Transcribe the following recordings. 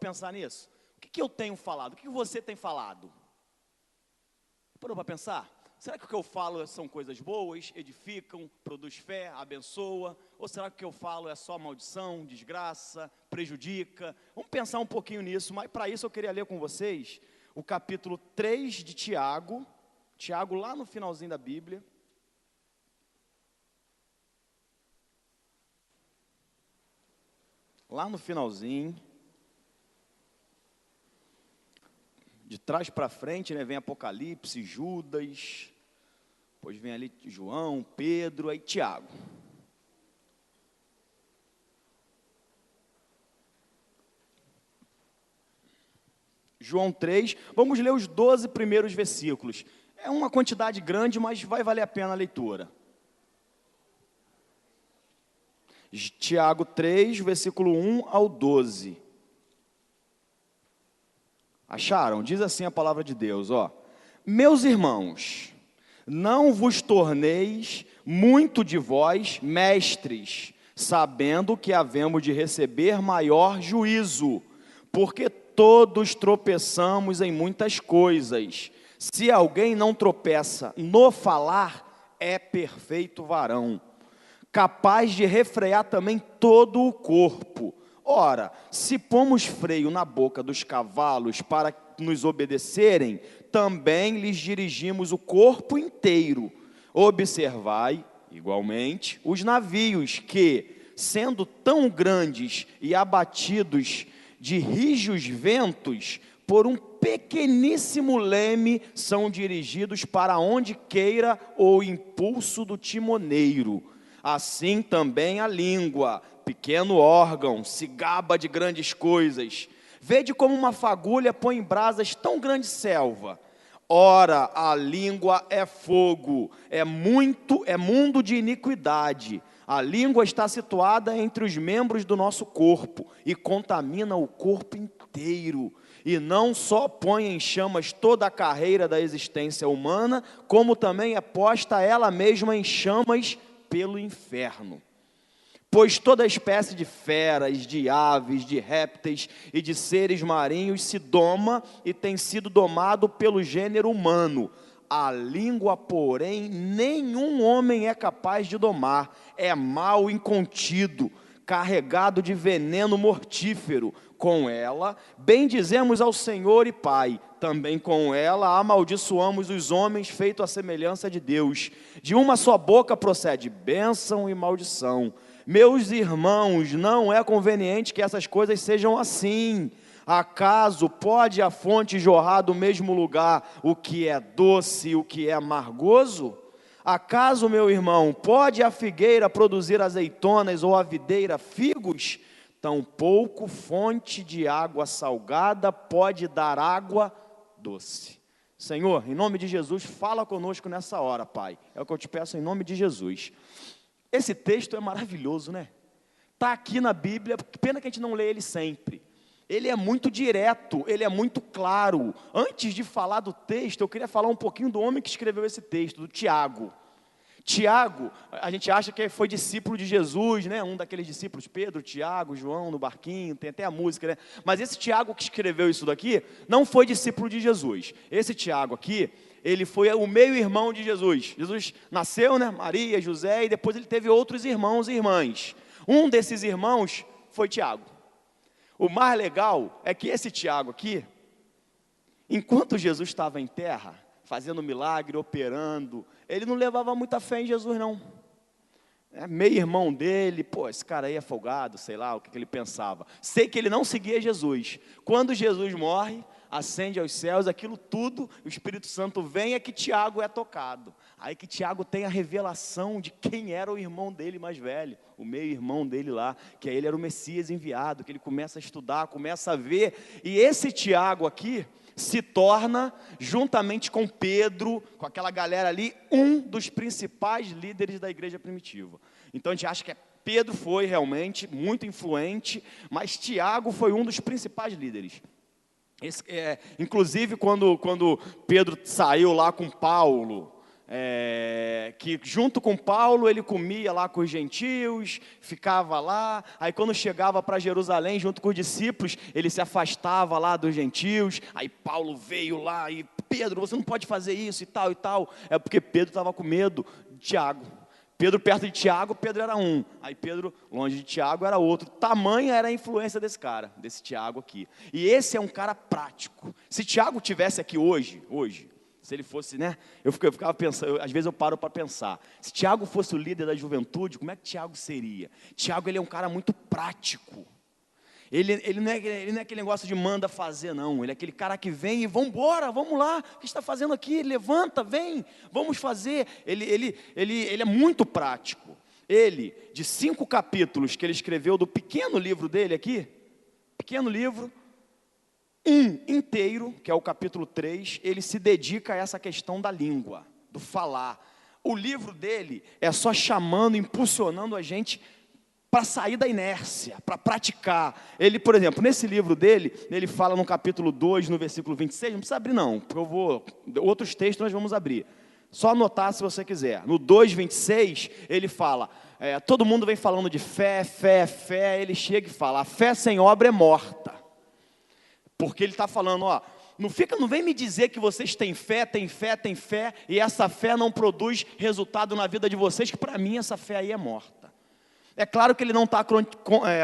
pensar nisso? O que eu tenho falado? O que você tem falado? Parou para pensar? Será que o que eu falo são coisas boas, edificam, produz fé, abençoa? Ou será que o que eu falo é só maldição, desgraça, prejudica? Vamos pensar um pouquinho nisso, mas para isso eu queria ler com vocês o capítulo 3 de Tiago. Tiago lá no finalzinho da Bíblia. Lá no finalzinho. De trás para frente, né, vem Apocalipse, Judas, depois vem ali João, Pedro, aí Tiago. João 3, vamos ler os 12 primeiros versículos. É uma quantidade grande, mas vai valer a pena a leitura. Tiago 3, versículo 1 ao 12. Acharam? Diz assim a palavra de Deus, ó. Meus irmãos, não vos torneis muito de vós mestres, sabendo que havemos de receber maior juízo, porque todos tropeçamos em muitas coisas. Se alguém não tropeça no falar, é perfeito varão, capaz de refrear também todo o corpo. Ora, se pomos freio na boca dos cavalos para nos obedecerem, também lhes dirigimos o corpo inteiro. Observai, igualmente, os navios que, sendo tão grandes e abatidos de rijos ventos, por um pequeníssimo leme, são dirigidos para onde queira o impulso do timoneiro. Assim também a língua, pequeno órgão, se gaba de grandes coisas. Vede como uma fagulha põe em brasas tão grande selva. Ora, a língua é fogo, é mundo de iniquidade. A língua está situada entre os membros do nosso corpo e contamina o corpo inteiro. E não só põe em chamas toda a carreira da existência humana, como também é posta ela mesma em chamas pelo inferno. Pois toda espécie de feras, de aves, de répteis e de seres marinhos se doma e tem sido domado pelo gênero humano. A língua, porém, nenhum homem é capaz de domar. É mal incontido, carregado de veneno mortífero. Com ela, bendizemos ao Senhor e Pai. Também com ela amaldiçoamos os homens feitos à semelhança de Deus. De uma só boca procede bênção e maldição. Meus irmãos, não é conveniente que essas coisas sejam assim. Acaso pode a fonte jorrar do mesmo lugar o que é doce e o que é amargoso? Acaso, meu irmão, pode a figueira produzir azeitonas ou a videira figos? Tampouco fonte de água salgada pode dar água doce. Senhor, em nome de Jesus, fala conosco nessa hora, Pai. É o que eu te peço em nome de Jesus. Esse texto é maravilhoso, né? Está aqui na Bíblia, pena que a gente não lê ele sempre. Ele é muito direto, ele é muito claro. Antes de falar do texto, eu queria falar um pouquinho do homem que escreveu esse texto, do Tiago. Tiago, a gente acha que foi discípulo de Jesus, né? Um daqueles discípulos, Pedro, Tiago, João, no barquinho, tem até a música, né? Mas esse Tiago que escreveu isso daqui, não foi discípulo de Jesus. Esse Tiago aqui, ele foi o meio-irmão de Jesus. Jesus nasceu, né? Maria, José, e depois ele teve outros irmãos e irmãs. Um desses irmãos foi Tiago. O mais legal é que esse Tiago aqui, enquanto Jesus estava em terra, fazendo milagre, operando, ele não levava muita fé em Jesus, não. Meio-irmão dele, pô, esse cara aí é folgado, sei lá o que ele pensava. Sei que ele não seguia Jesus. Quando Jesus morre, ascende aos céus, aquilo tudo, o Espírito Santo vem, é que Tiago é tocado. Aí que Tiago tem a revelação de quem era o irmão dele mais velho, o meio-irmão dele lá, que aí ele era o Messias enviado, que ele começa a estudar, começa a ver, e esse Tiago aqui se torna, juntamente com Pedro, com aquela galera ali, um dos principais líderes da igreja primitiva. Então a gente acha que Pedro foi realmente muito influente, mas Tiago foi um dos principais líderes. Inclusive quando Pedro saiu lá com Paulo, que junto com Paulo ele comia lá com os gentios, ficava lá, aí quando chegava para Jerusalém junto com os discípulos, ele se afastava lá dos gentios, aí Paulo veio lá e, Pedro, você não pode fazer isso e tal, é porque Pedro estava com medo de Tiago. Pedro perto de Tiago, Pedro era um, aí Pedro longe de Tiago era outro. Tamanha era a influência desse cara, desse Tiago aqui. E esse é um cara prático. Se Tiago tivesse aqui hoje, se ele fosse, né, eu ficava pensando, às vezes eu paro para pensar, se Tiago fosse o líder da juventude, como é que Tiago seria? Tiago, ele é um cara muito prático. Ele não é aquele negócio de manda fazer, não. Ele é aquele cara que vem e vambora, vamos lá, o que está fazendo aqui? Levanta, vem, vamos fazer. Ele é muito prático. Ele, de 5 capítulos que ele escreveu do pequeno livro dele aqui, pequeno livro, um inteiro, que é o capítulo 3, ele se dedica a essa questão da língua, do falar. O livro dele é só chamando, impulsionando a gente para sair da inércia, para praticar. Ele, por exemplo, nesse livro dele, ele fala no capítulo 2, no versículo 26, não precisa abrir não, porque outros textos nós vamos abrir. Só anotar se você quiser. No 2:26, ele fala, todo mundo vem falando de fé, ele chega e fala, a fé sem obra é morta. Porque ele está falando, não vem me dizer que vocês têm fé, e essa fé não produz resultado na vida de vocês, que para mim essa fé aí é morta. É claro que ele não está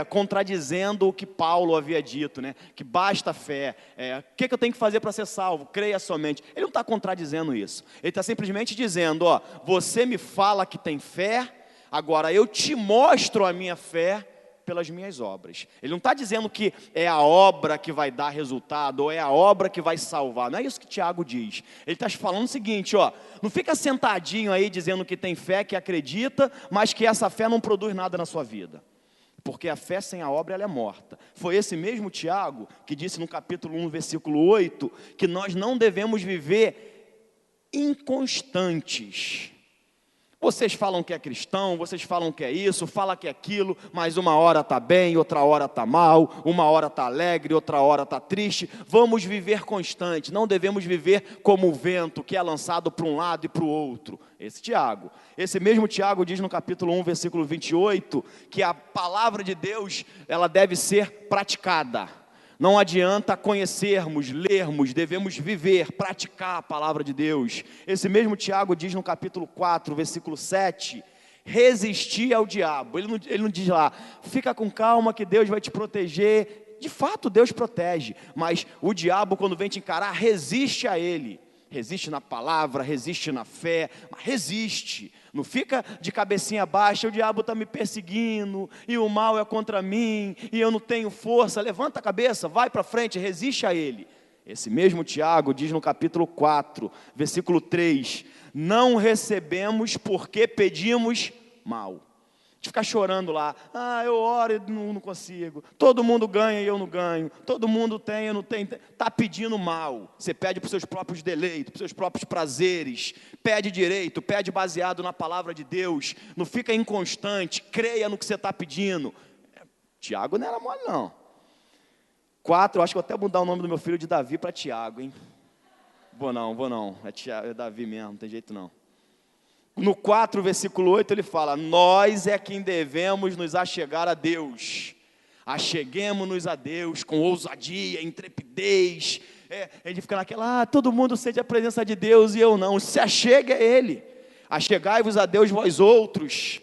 contradizendo o que Paulo havia dito, né? Que basta fé. O que eu tenho que fazer para ser salvo? Creia somente. Ele não está contradizendo isso. Ele está simplesmente dizendo, você me fala que tem fé, agora eu te mostro a minha fé pelas minhas obras. Ele não está dizendo que é a obra que vai dar resultado, ou é a obra que vai salvar. Não é isso que Tiago diz. Ele está falando o seguinte, não fica sentadinho aí dizendo que tem fé, que acredita, mas que essa fé não produz nada na sua vida. Porque a fé sem a obra, ela é morta. Foi esse mesmo Tiago que disse no capítulo 1, versículo 8, que nós não devemos viver inconstantes. Vocês falam que é cristão, vocês falam que é isso, fala que é aquilo, mas uma hora está bem, outra hora está mal, uma hora está alegre, outra hora está triste. Vamos viver constante, não devemos viver como o vento que é lançado para um lado e para o outro. Esse mesmo Tiago diz no capítulo 1, versículo 28, que a palavra de Deus, ela deve ser praticada. Não adianta conhecermos, lermos, devemos viver, praticar a palavra de Deus. Esse mesmo Tiago diz no capítulo 4, versículo 7, resistir ao diabo. Ele não diz lá, fica com calma que Deus vai te proteger. De fato, Deus protege, mas o diabo, quando vem te encarar, resiste a ele. Resiste na palavra, resiste na fé, mas resiste. Não fica de cabecinha baixa, o diabo está me perseguindo, e o mal é contra mim, e eu não tenho força. Levanta a cabeça, vai para frente, resiste a ele. Esse mesmo Tiago diz no capítulo 4, versículo 3, não recebemos porque pedimos mal. De ficar chorando lá, eu oro e não consigo, todo mundo ganha e eu não ganho, todo mundo tem, eu não tenho, está pedindo mal. Você pede para os seus próprios deleitos, para os seus próprios prazeres, pede direito, pede baseado na palavra de Deus, não fica inconstante, creia no que você está pedindo. Tiago não era mole não. 4, eu acho que vou até mudar o nome do meu filho de Davi para Tiago, hein? Vou não, é Davi mesmo, não tem jeito não. No 4, versículo 8, ele fala, nós é quem devemos nos achegar a Deus. Acheguemo-nos a Deus com ousadia, intrepidez. Ele fica naquela, todo mundo sente a presença de Deus e eu não. Se achega a Ele. Achegai-vos a Deus vós outros.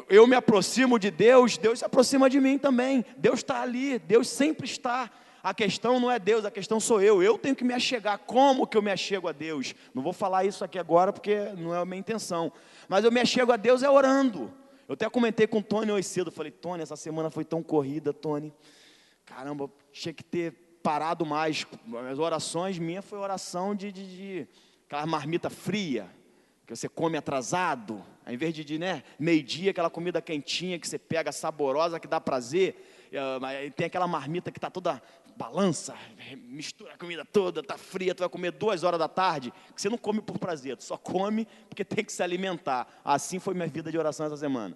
Eu me aproximo de Deus, Deus se aproxima de mim também. Deus está ali, Deus sempre está. A questão não é Deus, a questão sou eu. Eu tenho que me achegar. Como que eu me achego a Deus? Não vou falar isso aqui agora porque não é a minha intenção. Mas eu me achego a Deus orando. Eu até comentei com o Tony hoje cedo. Falei, Tony, essa semana foi tão corrida, Tony. Caramba, tinha que ter parado mais. As orações minhas foi oração de aquela marmita fria, que você come atrasado. Ao invés de meio-dia, aquela comida quentinha que você pega, saborosa, que dá prazer. Tem aquela marmita que está toda balança, mistura a comida toda, está fria, tu vai comer 2 horas da tarde, que você não come por prazer, tu só come porque tem que se alimentar. Assim foi minha vida de oração essa semana.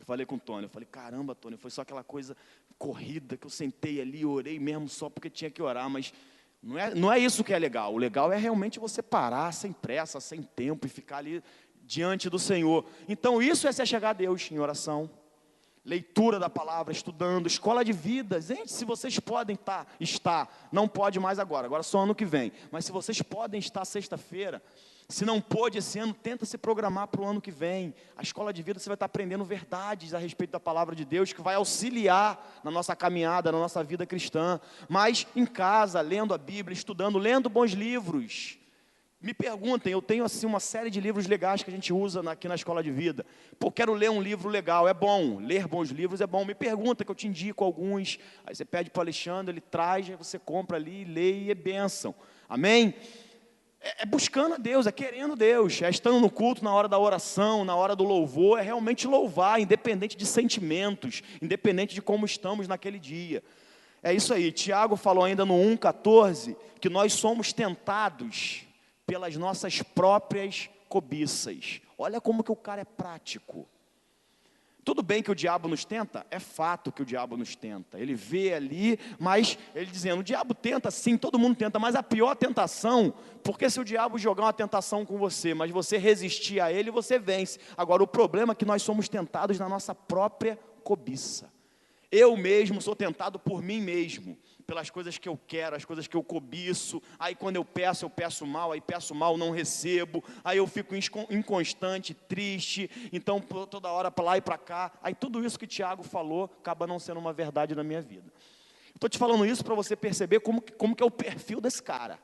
Eu falei com o Tony, caramba, Tony, foi só aquela coisa corrida, que eu sentei ali, orei mesmo só porque tinha que orar, mas Não é isso que é legal. O legal é realmente você parar sem pressa, sem tempo e ficar ali diante do Senhor. Então isso é se achegar a Deus em oração, leitura da palavra, estudando, escola de vida. Gente, se vocês podem estar, não pode mais agora só ano que vem, mas se vocês podem estar sexta-feira, se não pôde esse ano, tenta se programar para o ano que vem. A escola de vida você vai estar aprendendo verdades a respeito da palavra de Deus, que vai auxiliar na nossa caminhada, na nossa vida cristã. Mas em casa, lendo a Bíblia, estudando, lendo bons livros. Me perguntem, eu tenho assim uma série de livros legais que a gente usa aqui na escola de vida. Pô, quero ler um livro legal, é bom. Ler bons livros é bom. Me pergunta que eu te indico alguns. Aí você pede para o Alexandre, ele traz, aí você compra ali, lê e é bênção. Amém? É buscando a Deus, é querendo Deus, é estando no culto na hora da oração, na hora do louvor, é realmente louvar, independente de sentimentos, independente de como estamos naquele dia. É isso aí. Tiago falou ainda no 1,14, que nós somos tentados pelas nossas próprias cobiças. Olha como que o cara é prático. Tudo bem que o diabo nos tenta, é fato que o diabo nos tenta. Ele vê ali, mas ele dizendo, o diabo tenta sim, todo mundo tenta, mas a pior tentação, porque se o diabo jogar uma tentação com você, mas você resistir a ele, você vence. Agora o problema é que nós somos tentados na nossa própria cobiça. Eu mesmo sou tentado por mim mesmo, pelas coisas que eu quero, as coisas que eu cobiço. Aí quando eu peço mal, aí peço mal, não recebo. Aí eu fico inconstante, triste. Então toda hora para lá e para cá. Aí tudo isso que Tiago falou acaba não sendo uma verdade na minha vida. Estou te falando isso para você perceber como que é o perfil desse cara.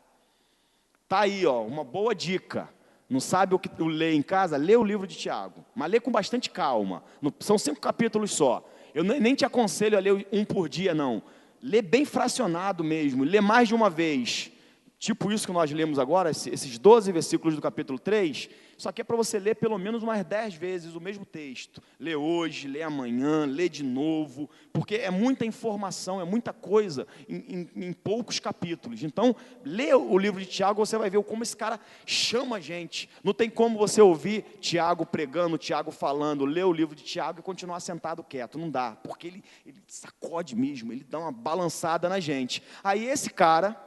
Tá aí, ó, uma boa dica. Não sabe o que ler em casa? Lê o livro de Tiago, mas lê com bastante calma. São 5 capítulos só. Eu nem te aconselho a ler um por dia, não. Lê bem fracionado mesmo, lê mais de uma vez. Tipo isso que nós lemos agora, esses 12 versículos do capítulo 3, só que é para você ler pelo menos umas 10 vezes o mesmo texto. Lê hoje, lê amanhã, lê de novo, porque é muita informação, é muita coisa em poucos capítulos. Então, lê o livro de Tiago, você vai ver como esse cara chama a gente. Não tem como você ouvir Tiago pregando, Tiago falando, ler o livro de Tiago e continuar sentado quieto. Não dá, porque ele sacode mesmo, ele dá uma balançada na gente. Aí esse cara,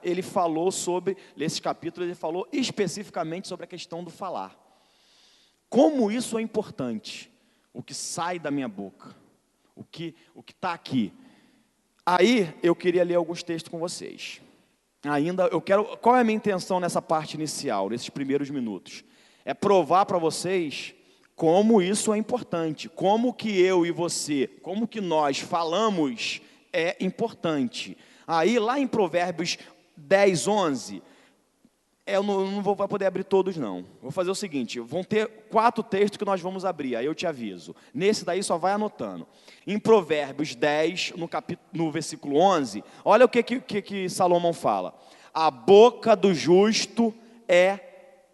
ele falou nesse capítulo, ele falou especificamente sobre a questão do falar. Como isso é importante, o que sai da minha boca, o que está aqui. Aí, eu queria ler alguns textos com vocês. Qual é a minha intenção nessa parte inicial, nesses primeiros minutos? É provar para vocês como isso é importante, como que eu e você, como que nós falamos é importante. Aí, lá em Provérbios 10, 11, eu não vou poder abrir todos, não. Vou fazer o seguinte, vão ter 4 textos que nós vamos abrir, aí eu te aviso. Nesse daí, só vai anotando. Em Provérbios 10, no versículo 11, olha o que Salomão fala. A boca do justo é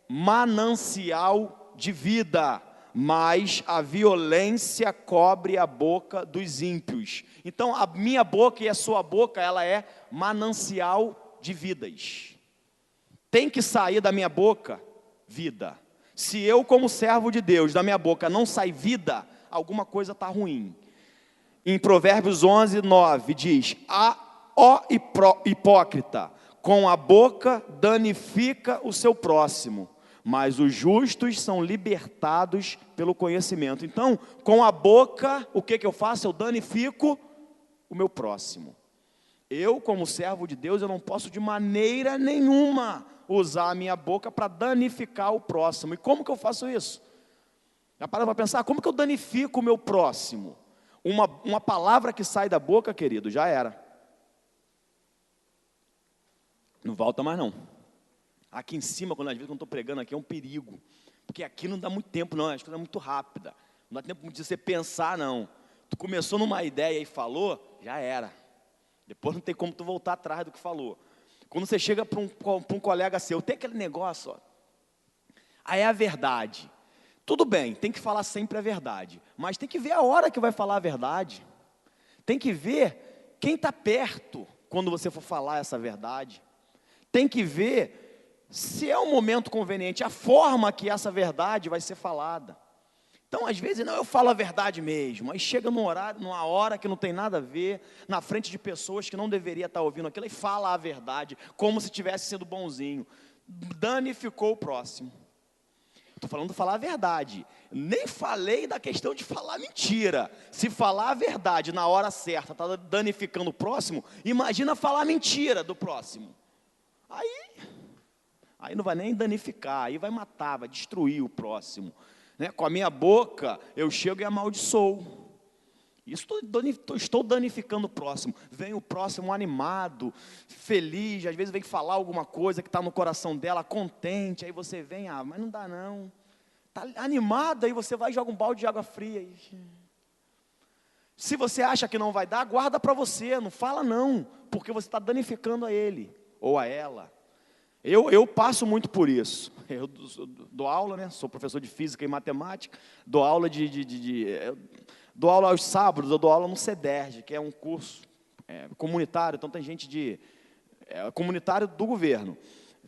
manancial de vida, mas a violência cobre a boca dos ímpios. Então, a minha boca e a sua boca, ela é manancial de vidas. Tem que sair da minha boca vida. Se eu, como servo de Deus, da minha boca não sai vida, alguma coisa está ruim. Em Provérbios 11, 9, diz, ó hipócrita, com a boca danifica o seu próximo, mas os justos são libertados pelo conhecimento. Então, com a boca, o que eu faço? Eu danifico o meu próximo. Eu, como servo de Deus, eu não posso de maneira nenhuma usar a minha boca para danificar o próximo. E como que eu faço isso? Já para pensar, como que eu danifico o meu próximo? Uma palavra que sai da boca, querido, já era. Não volta mais não. Aqui em cima, quando às vezes eu estou pregando aqui, é um perigo. Porque aqui não dá muito tempo, não. As coisas são muito rápidas. Não dá tempo de você pensar, não. Tu começou numa ideia e falou, já era. Depois não tem como tu voltar atrás do que falou. Quando você chega para um colega seu, tem aquele negócio, ó. Aí é a verdade. Tudo bem, tem que falar sempre a verdade. Mas tem que ver a hora que vai falar a verdade. Tem que ver quem está perto quando você for falar essa verdade. Tem que ver se é um momento conveniente, a forma que essa verdade vai ser falada. Então, às vezes, não, eu falo a verdade mesmo. Aí chega num horário, numa hora que não tem nada a ver, na frente de pessoas que não deveria estar ouvindo aquilo, e fala a verdade, como se estivesse sendo bonzinho. Danificou o próximo. Estou falando de falar a verdade. Nem falei da questão de falar mentira. Se falar a verdade na hora certa está danificando o próximo, imagina falar mentira do próximo. Aí não vai nem danificar, aí vai matar, vai destruir o próximo. Né? Com a minha boca, eu chego e amaldiçoo. Estou danificando o próximo. Vem o próximo animado, feliz, às vezes vem falar alguma coisa que está no coração dela, contente, aí você vem, mas não dá não. Está animada, aí você vai e joga um balde de água fria. Se você acha que não vai dar, guarda para você, não fala não, porque você está danificando a ele ou a ela. Eu passo muito por isso. Eu dou aula, né? Sou professor de física e matemática, dou aula dou aula aos sábados, eu dou aula no CEDERJ, que é um curso comunitário, então tem gente comunitário do governo.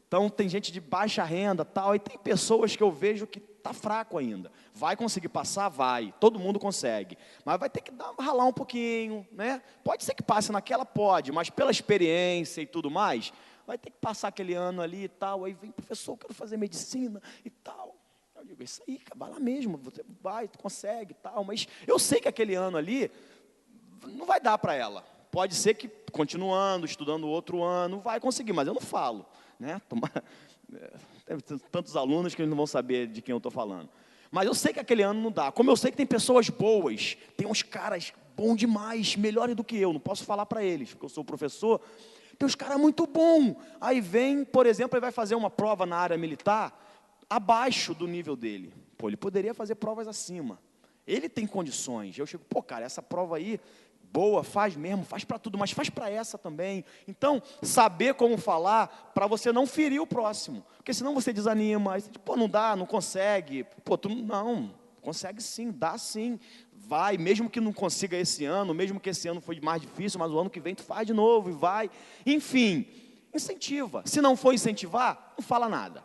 Então tem gente de baixa renda, tal, e tem pessoas que eu vejo que está fraco ainda. Vai conseguir passar? Vai. Todo mundo consegue. Mas vai ter que ralar um pouquinho, né? Pode ser que passe naquela, pode, mas pela experiência e tudo mais, vai ter que passar aquele ano ali e tal. Aí vem, professor, eu quero fazer medicina e tal. Eu digo, isso aí, vai lá mesmo, você vai, tu consegue e tal. Mas eu sei que aquele ano ali não vai dar para ela. Pode ser que, continuando, estudando outro ano, vai conseguir, mas eu não falo. Né? Tem tantos alunos que eles não vão saber de quem eu estou falando. Mas eu sei que aquele ano não dá. Como eu sei que tem pessoas boas, tem uns caras bons demais, melhores do que eu, não posso falar para eles, porque eu sou professor. Tem uns caras muito bons. Aí vem, por exemplo, ele vai fazer uma prova na área militar abaixo do nível dele. Pô, ele poderia fazer provas acima. Ele tem condições. Eu chego, cara, essa prova aí, boa, faz mesmo, faz para tudo, mas faz para essa também. Então, saber como falar para você não ferir o próximo. Porque senão você desanima, aí você diz, não dá, não consegue. Não, consegue sim, dá sim. Vai, mesmo que não consiga esse ano, mesmo que esse ano foi mais difícil, mas o ano que vem tu faz de novo e vai. Enfim, incentiva. Se não for incentivar, não fala nada.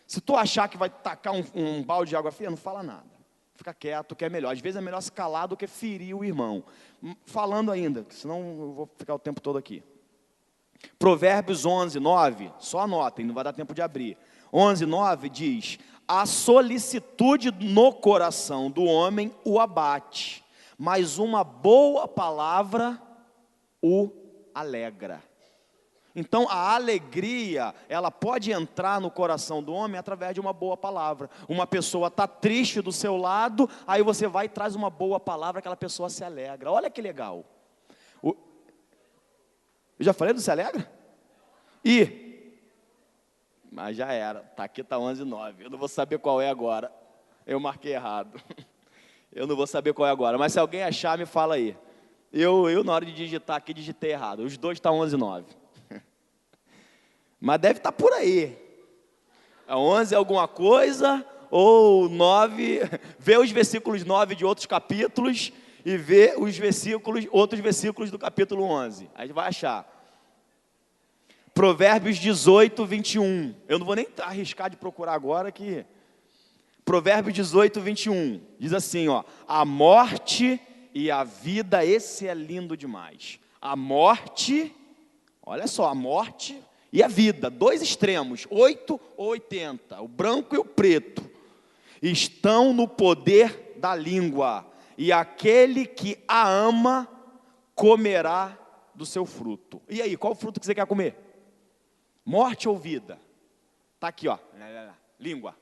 Se tu achar que vai tacar um balde de água fria, não fala nada. Fica quieto, que é melhor. Às vezes é melhor se calar do que ferir o irmão. Falando ainda, senão eu vou ficar o tempo todo aqui. Provérbios 11, 9, só anotem, não vai dar tempo de abrir. 11, 9 diz, a solicitude no coração do homem o abate, mas uma boa palavra o alegra. Então, a alegria, ela pode entrar no coração do homem através de uma boa palavra. Uma pessoa está triste do seu lado, aí você vai e traz uma boa palavra, aquela pessoa se alegra. Olha que legal. Eu já falei do se alegra? Mas já era. Aqui está 11:09. Eu não vou saber qual é agora. Eu marquei errado. Eu não vou saber qual é agora. Mas se alguém achar, me fala aí. Eu na hora de digitar aqui, digitei errado. Os dois estão 11:09. Mas deve estar por aí. 11 é alguma coisa, ou 9, vê os versículos 9 de outros capítulos e vê outros versículos do capítulo 11. Aí vai achar. Provérbios 18, 21. Eu não vou nem arriscar de procurar agora que... Provérbios 18, 21. Diz assim, a morte e a vida, esse é lindo demais. A morte, olha só, a morte... E a vida, dois extremos, 8 ou 80, o branco e o preto, estão no poder da língua, e aquele que a ama comerá do seu fruto. E aí, qual fruto que você quer comer? Morte ou vida? Está aqui, língua,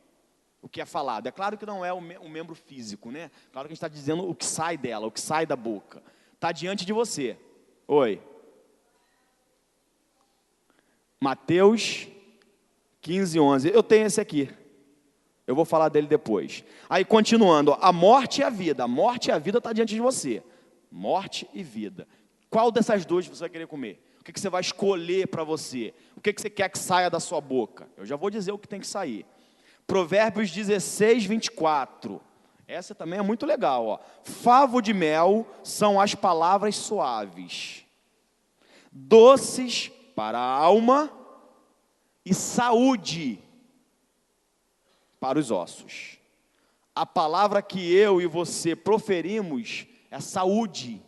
o que é falado. É claro que não é um membro físico, né? Claro que a gente está dizendo o que sai dela, o que sai da boca. Está diante de você. Oi. Mateus 15, 11. Eu tenho esse aqui. Eu vou falar dele depois. Aí, continuando. A morte e a vida. A morte e a vida está diante de você. Morte e vida. Qual dessas duas você vai querer comer? O que você vai escolher para você? O que você quer que saia da sua boca? Eu já vou dizer o que tem que sair. Provérbios 16, 24. Essa também é muito legal. Favo de mel são as palavras suaves, doces para a alma e saúde para os ossos. A palavra que eu e você proferimos é saúde.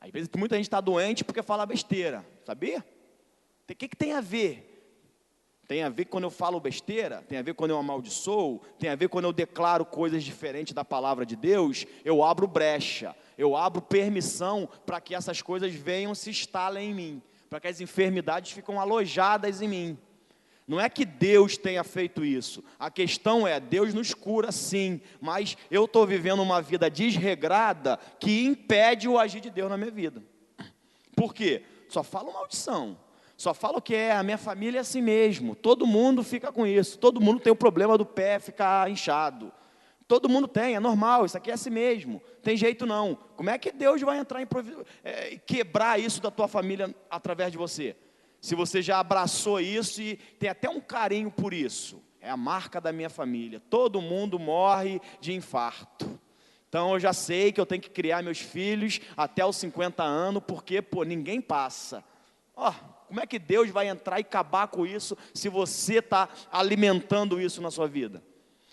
Às vezes muita gente está doente porque fala besteira, sabia? O que tem a ver? Tem a ver quando eu falo besteira, tem a ver quando eu amaldiçoo, tem a ver quando eu declaro coisas diferentes da palavra de Deus, eu abro brecha, eu abro permissão para que essas coisas venham se instalem em mim, para que as enfermidades ficam alojadas em mim. Não é que Deus tenha feito isso, a questão é, Deus nos cura sim, mas eu estou vivendo uma vida desregrada que impede o agir de Deus na minha vida. Por quê? Só falo maldição. Só falo que a minha família é assim mesmo, todo mundo fica com isso, todo mundo tem o problema do pé ficar inchado, todo mundo tem, é normal, isso aqui é assim mesmo, tem jeito não. Como é que Deus vai entrar em quebrar isso da tua família através de você? Se você já abraçou isso e tem até um carinho por isso, é a marca da minha família, todo mundo morre de infarto. Então eu já sei que eu tenho que criar meus filhos até os 50 anos, porque ninguém passa. Como é que Deus vai entrar e acabar com isso se você está alimentando isso na sua vida?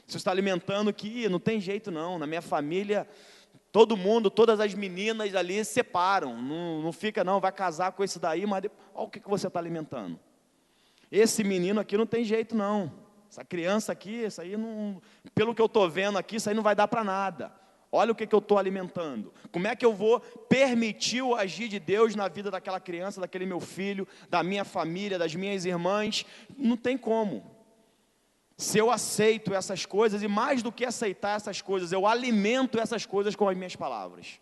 Você está alimentando que não tem jeito não, na minha família, todo mundo, todas as meninas ali se separam, não fica não, vai casar com esse daí, mas olha o que você está alimentando. Esse menino aqui não tem jeito não, essa criança aqui, isso aí não, pelo que eu estou vendo aqui, isso aí não vai dar para nada. Olha o que eu estou alimentando. Como é que eu vou permitir o agir de Deus na vida daquela criança, daquele meu filho, da minha família, das minhas irmãs? Não tem como. Se eu aceito essas coisas, e mais do que aceitar essas coisas, eu alimento essas coisas com as minhas palavras.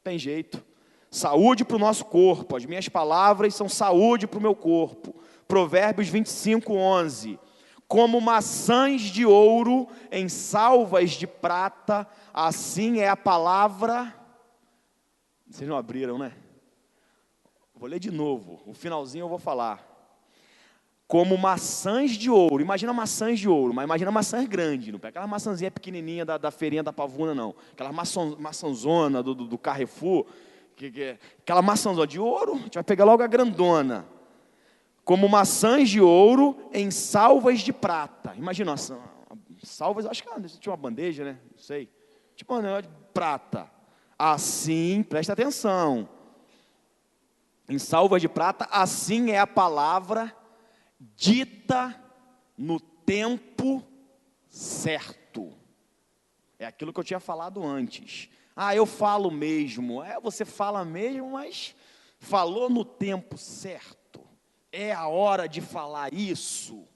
Tem jeito. Saúde para o nosso corpo. As minhas palavras são saúde para o meu corpo. Provérbios 25, 11. Como maçãs de ouro em salvas de prata, assim é a palavra. Vocês não abriram, né? Vou ler de novo, o finalzinho eu vou falar. Como maçãs de ouro, imagina maçãs de ouro, mas imagina maçãs grandes, não pega aquela maçãzinha pequenininha da feirinha da Pavuna, não. Aquela maçãzona do Carrefour, aquela maçãzona de ouro, a gente vai pegar logo a grandona. Como maçãs de ouro em salvas de prata. Imagina, salvas, acho que tinha uma bandeja, né? Não sei. Tipo uma negócio de prata. Assim, presta atenção. Em salvas de prata, assim é a palavra dita no tempo certo. É aquilo que eu tinha falado antes. Eu falo mesmo. Você fala mesmo, mas falou no tempo certo. É a hora de falar isso.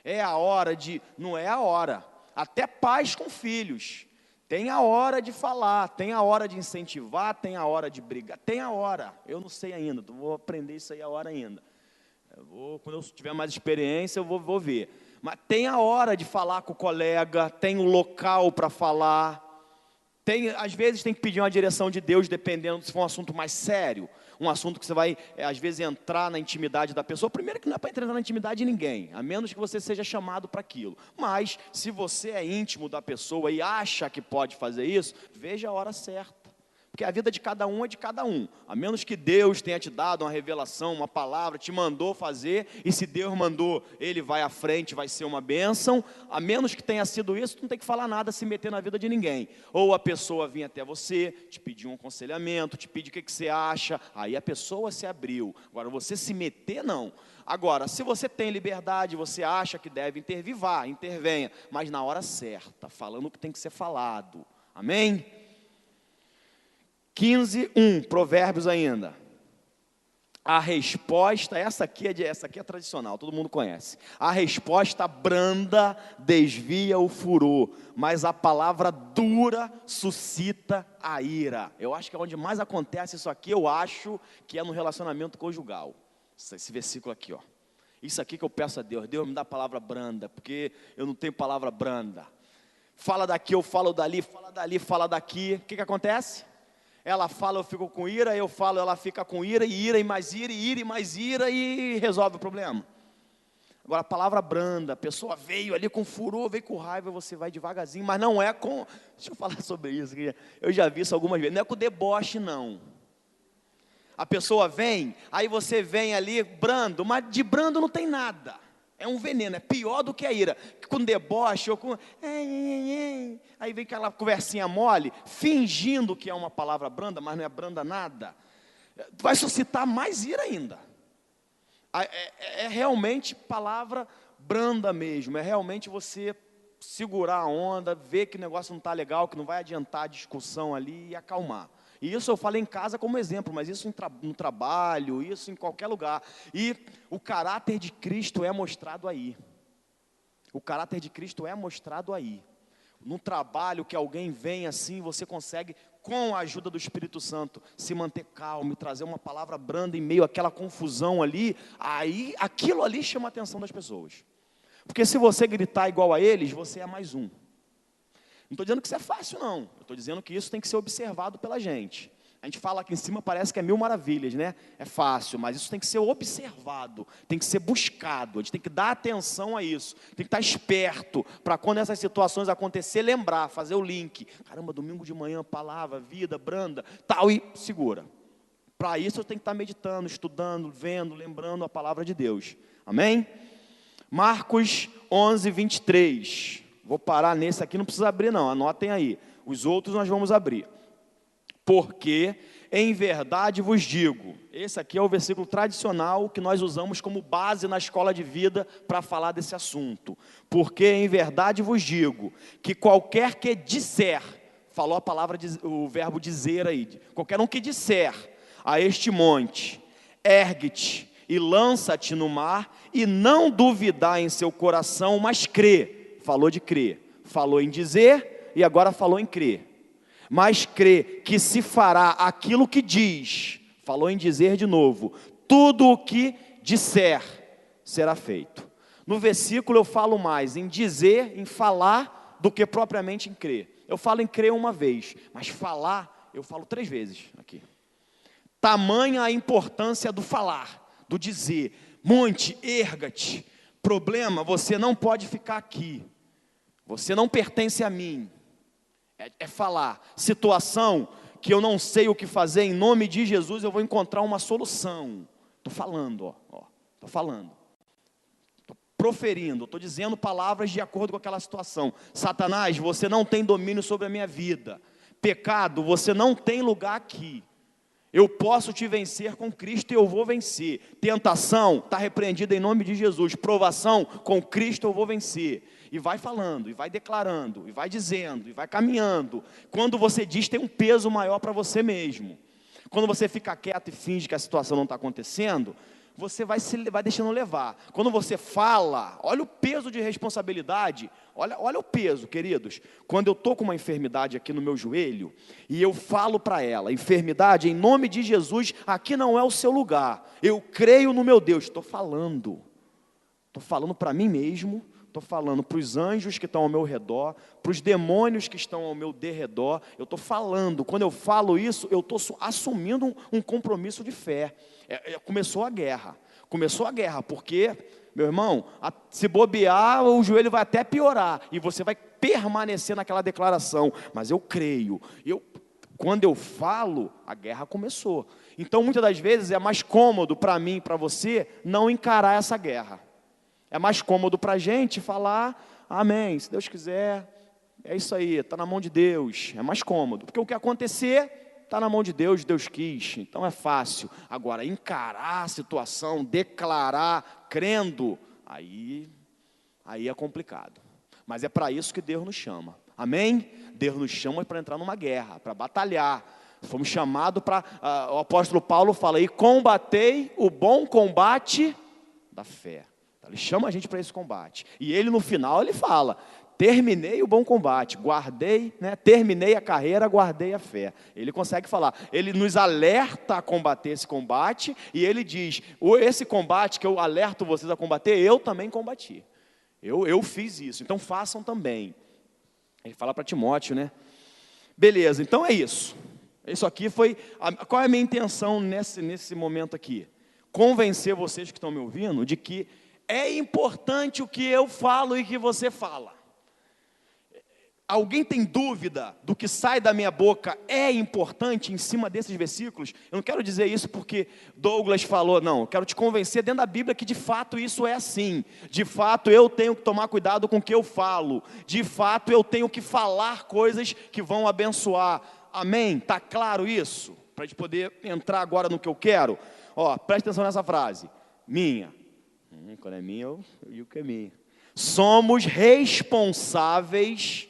É a hora de... Não é a hora. Até pais com filhos. Tem a hora de falar, tem a hora de incentivar, tem a hora de brigar. Tem a hora. Eu não sei ainda, vou aprender isso aí a hora ainda. Quando eu tiver mais experiência, eu vou ver. Mas tem a hora de falar com o colega, tem o local para falar. Às vezes tem que pedir uma direção de Deus, dependendo se for um assunto mais sério. Um assunto que você vai, às vezes, entrar na intimidade da pessoa. Primeiro que não é para entrar na intimidade de ninguém, a menos que você seja chamado para aquilo. Mas, se você é íntimo da pessoa e acha que pode fazer isso, veja a hora certa. Porque a vida de cada um é de cada um. A menos que Deus tenha te dado uma revelação, uma palavra, te mandou fazer, e se Deus mandou, Ele vai à frente, vai ser uma bênção. A menos que tenha sido isso, não tem que falar nada, se meter na vida de ninguém. Ou a pessoa vinha até você, te pediu um aconselhamento, te pediu o que você acha, aí a pessoa se abriu. Agora, você se meter, não. Agora, se você tem liberdade, você acha que deve intervir, vá, intervenha, mas na hora certa, falando o que tem que ser falado. Amém? 15:1, Provérbios ainda. A resposta, essa aqui é tradicional, todo mundo conhece. A resposta branda desvia o furor, mas a palavra dura suscita a ira. Eu acho que é onde mais acontece isso aqui, eu acho que é no relacionamento conjugal. Esse versículo aqui, ó. Isso aqui que eu peço a Deus, Deus me dá palavra branda, porque eu não tenho palavra branda. Fala daqui, eu falo dali, fala dali, fala daqui. O que acontece? Ela fala, eu fico com ira, eu falo, ela fica com ira e mais ira, e ira e mais ira, e resolve o problema. Agora, a palavra branda, a pessoa veio ali com furor, veio com raiva, você vai devagarzinho, mas não é com... Deixa eu falar sobre isso, eu já vi isso algumas vezes, não é com deboche, não. A pessoa vem, aí você vem ali brando, mas de brando não tem nada. É um veneno, é pior do que a ira. Com deboche ou com... Aí vem aquela conversinha mole, fingindo que é uma palavra branda, mas não é branda nada. Vai suscitar mais ira ainda. É realmente palavra branda mesmo. É realmente você segurar a onda, ver que o negócio não está legal, que não vai adiantar a discussão ali e acalmar. E isso eu falei em casa como exemplo, mas isso no trabalho, isso em qualquer lugar. E o caráter de Cristo é mostrado aí. O caráter de Cristo é mostrado aí. No trabalho que alguém vem assim, você consegue, com a ajuda do Espírito Santo, se manter calmo e trazer uma palavra branda em meio àquela confusão ali. Aí, aquilo ali chama a atenção das pessoas. Porque se você gritar igual a eles, você é mais um. Não estou dizendo que isso é fácil, não. Eu estou dizendo que isso tem que ser observado pela gente. A gente fala aqui em cima, parece que é mil maravilhas, né? É fácil, mas isso tem que ser observado, tem que ser buscado, a gente tem que dar atenção a isso, tem que estar esperto, para quando essas situações acontecer, lembrar, fazer o link. Caramba, domingo de manhã, palavra, vida, branda, tal, e segura. Para isso eu tenho que estar meditando, estudando, vendo, lembrando a palavra de Deus. Amém? Marcos 11, 23. Vou parar nesse aqui, não precisa abrir não, anotem aí. Os outros nós vamos abrir. Porque, em verdade vos digo, esse aqui é o versículo tradicional que nós usamos como base na escola de vida para falar desse assunto. Porque, em verdade vos digo, que qualquer que disser, falou a palavra, o verbo dizer aí, qualquer um que disser a este monte, ergue-te e lança-te no mar, e não duvidar em seu coração, mas crê. Falou de crer, falou em dizer e agora falou em crer. Mas crê que se fará aquilo que diz, falou em dizer de novo, tudo o que disser será feito. No versículo eu falo mais em dizer, em falar, do que propriamente em crer. Eu falo em crer uma vez, mas falar, eu falo 3 vezes aqui. Tamanha a importância do falar, do dizer. Monte, erga-te. Problema, você não pode ficar aqui. Você não pertence a mim. É falar. Situação que eu não sei o que fazer, em nome de Jesus eu vou encontrar uma solução. Estou falando, estou falando. Estou proferindo, estou dizendo palavras de acordo com aquela situação. Satanás, você não tem domínio sobre a minha vida. Pecado, você não tem lugar aqui. Eu posso te vencer com Cristo e eu vou vencer. Tentação, está repreendida em nome de Jesus. Provação, com Cristo eu vou vencer. E vai falando, e vai declarando, e vai dizendo, e vai caminhando. Quando você diz, tem um peso maior para você mesmo. Quando você fica quieto e finge que a situação não está acontecendo, você vai deixando levar. Quando você fala, olha o peso de responsabilidade, olha o peso, queridos. Quando eu estou com uma enfermidade aqui no meu joelho, e eu falo para ela, enfermidade, em nome de Jesus, aqui não é o seu lugar, eu creio no meu Deus, estou falando para mim mesmo, estou falando para os anjos que estão ao meu redor, para os demônios que estão ao meu derredor, eu estou falando, quando eu falo isso, eu estou assumindo um compromisso de fé. Começou a guerra, porque, meu irmão, se bobear, o joelho vai até piorar, e você vai permanecer naquela declaração, mas eu creio, quando eu falo, a guerra começou. Então, muitas das vezes, é mais cômodo para mim e para você, não encarar essa guerra. É mais cômodo para a gente falar, amém, se Deus quiser, é isso aí, está na mão de Deus, é mais cômodo, porque o que acontecer, está na mão de Deus, Deus quis, então é fácil. Agora, encarar a situação, declarar, crendo, aí é complicado, mas é para isso que Deus nos chama, amém? Deus nos chama para entrar numa guerra, para batalhar, fomos chamados para, o apóstolo Paulo fala, e combatei o bom combate da fé. Ele chama a gente para esse combate. E ele no final ele fala, terminei o bom combate, guardei, terminei a carreira, guardei a fé. Ele consegue falar, ele nos alerta a combater esse combate, e ele diz, esse combate que eu alerto vocês a combater, eu também combati. Eu fiz isso, então façam também. Ele fala para Timóteo, né? Beleza, então é isso. Isso aqui foi, qual é a minha intenção nesse momento aqui? Convencer vocês que estão me ouvindo de que é importante o que eu falo e que você fala. Alguém tem dúvida do que sai da minha boca é importante em cima desses versículos? Eu não quero dizer isso porque Douglas falou, não. Eu quero te convencer dentro da Bíblia que de fato isso é assim. De fato eu tenho que tomar cuidado com o que eu falo. De fato eu tenho que falar coisas que vão abençoar. Amém? Está claro isso? Para a gente poder entrar agora no que eu quero. Ó, presta atenção nessa frase. Minha. Quando é minha, eu digo que é minha. Somos responsáveis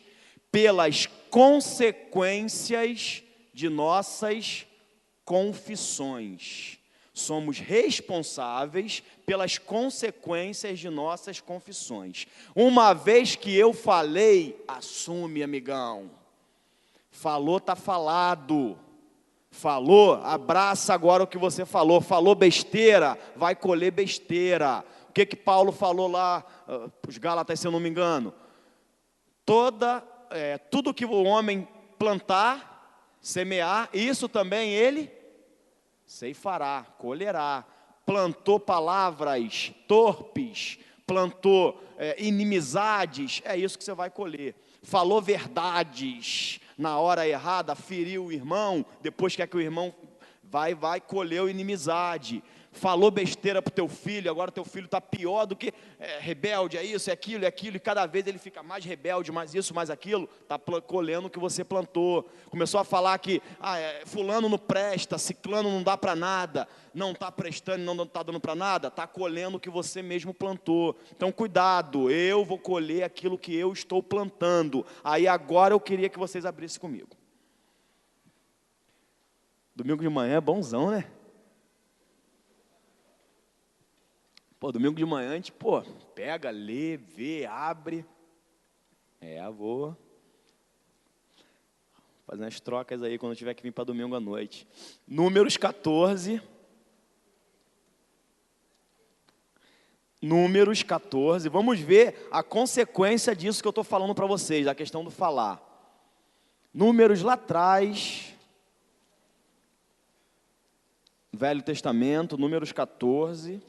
pelas consequências de nossas confissões. Somos responsáveis pelas consequências de nossas confissões. Uma vez que eu falei, assume, amigão. Falou, está falado. Falou, abraça agora o que você falou. Falou besteira, vai colher besteira. O que Paulo falou lá, os Gálatas, se eu não me engano? Tudo que o homem plantar, semear, isso também ele ceifará, colherá. Plantou palavras torpes, plantou inimizades, é isso que você vai colher. Falou verdades na hora errada, feriu o irmão, depois quer que o irmão vai colher inimizade. Falou besteira para o teu filho, agora teu filho está pior do que rebelde, é isso, é aquilo, e cada vez ele fica mais rebelde, mais isso, mais aquilo, está colhendo o que você plantou. Começou a falar que fulano não presta, ciclano não dá para nada, não está prestando, não está dando para nada, está colhendo o que você mesmo plantou. Então cuidado, eu vou colher aquilo que eu estou plantando. Aí agora eu queria que vocês abrissem comigo. Domingo de manhã é bonzão, né? Domingo de manhã a gente, pega, lê, vê, abre. Vou fazer umas trocas aí quando eu tiver que vir para domingo à noite. Números 14. Números 14. Vamos ver a consequência disso que eu estou falando para vocês, a questão do falar. Números lá atrás. Velho Testamento, Números 14.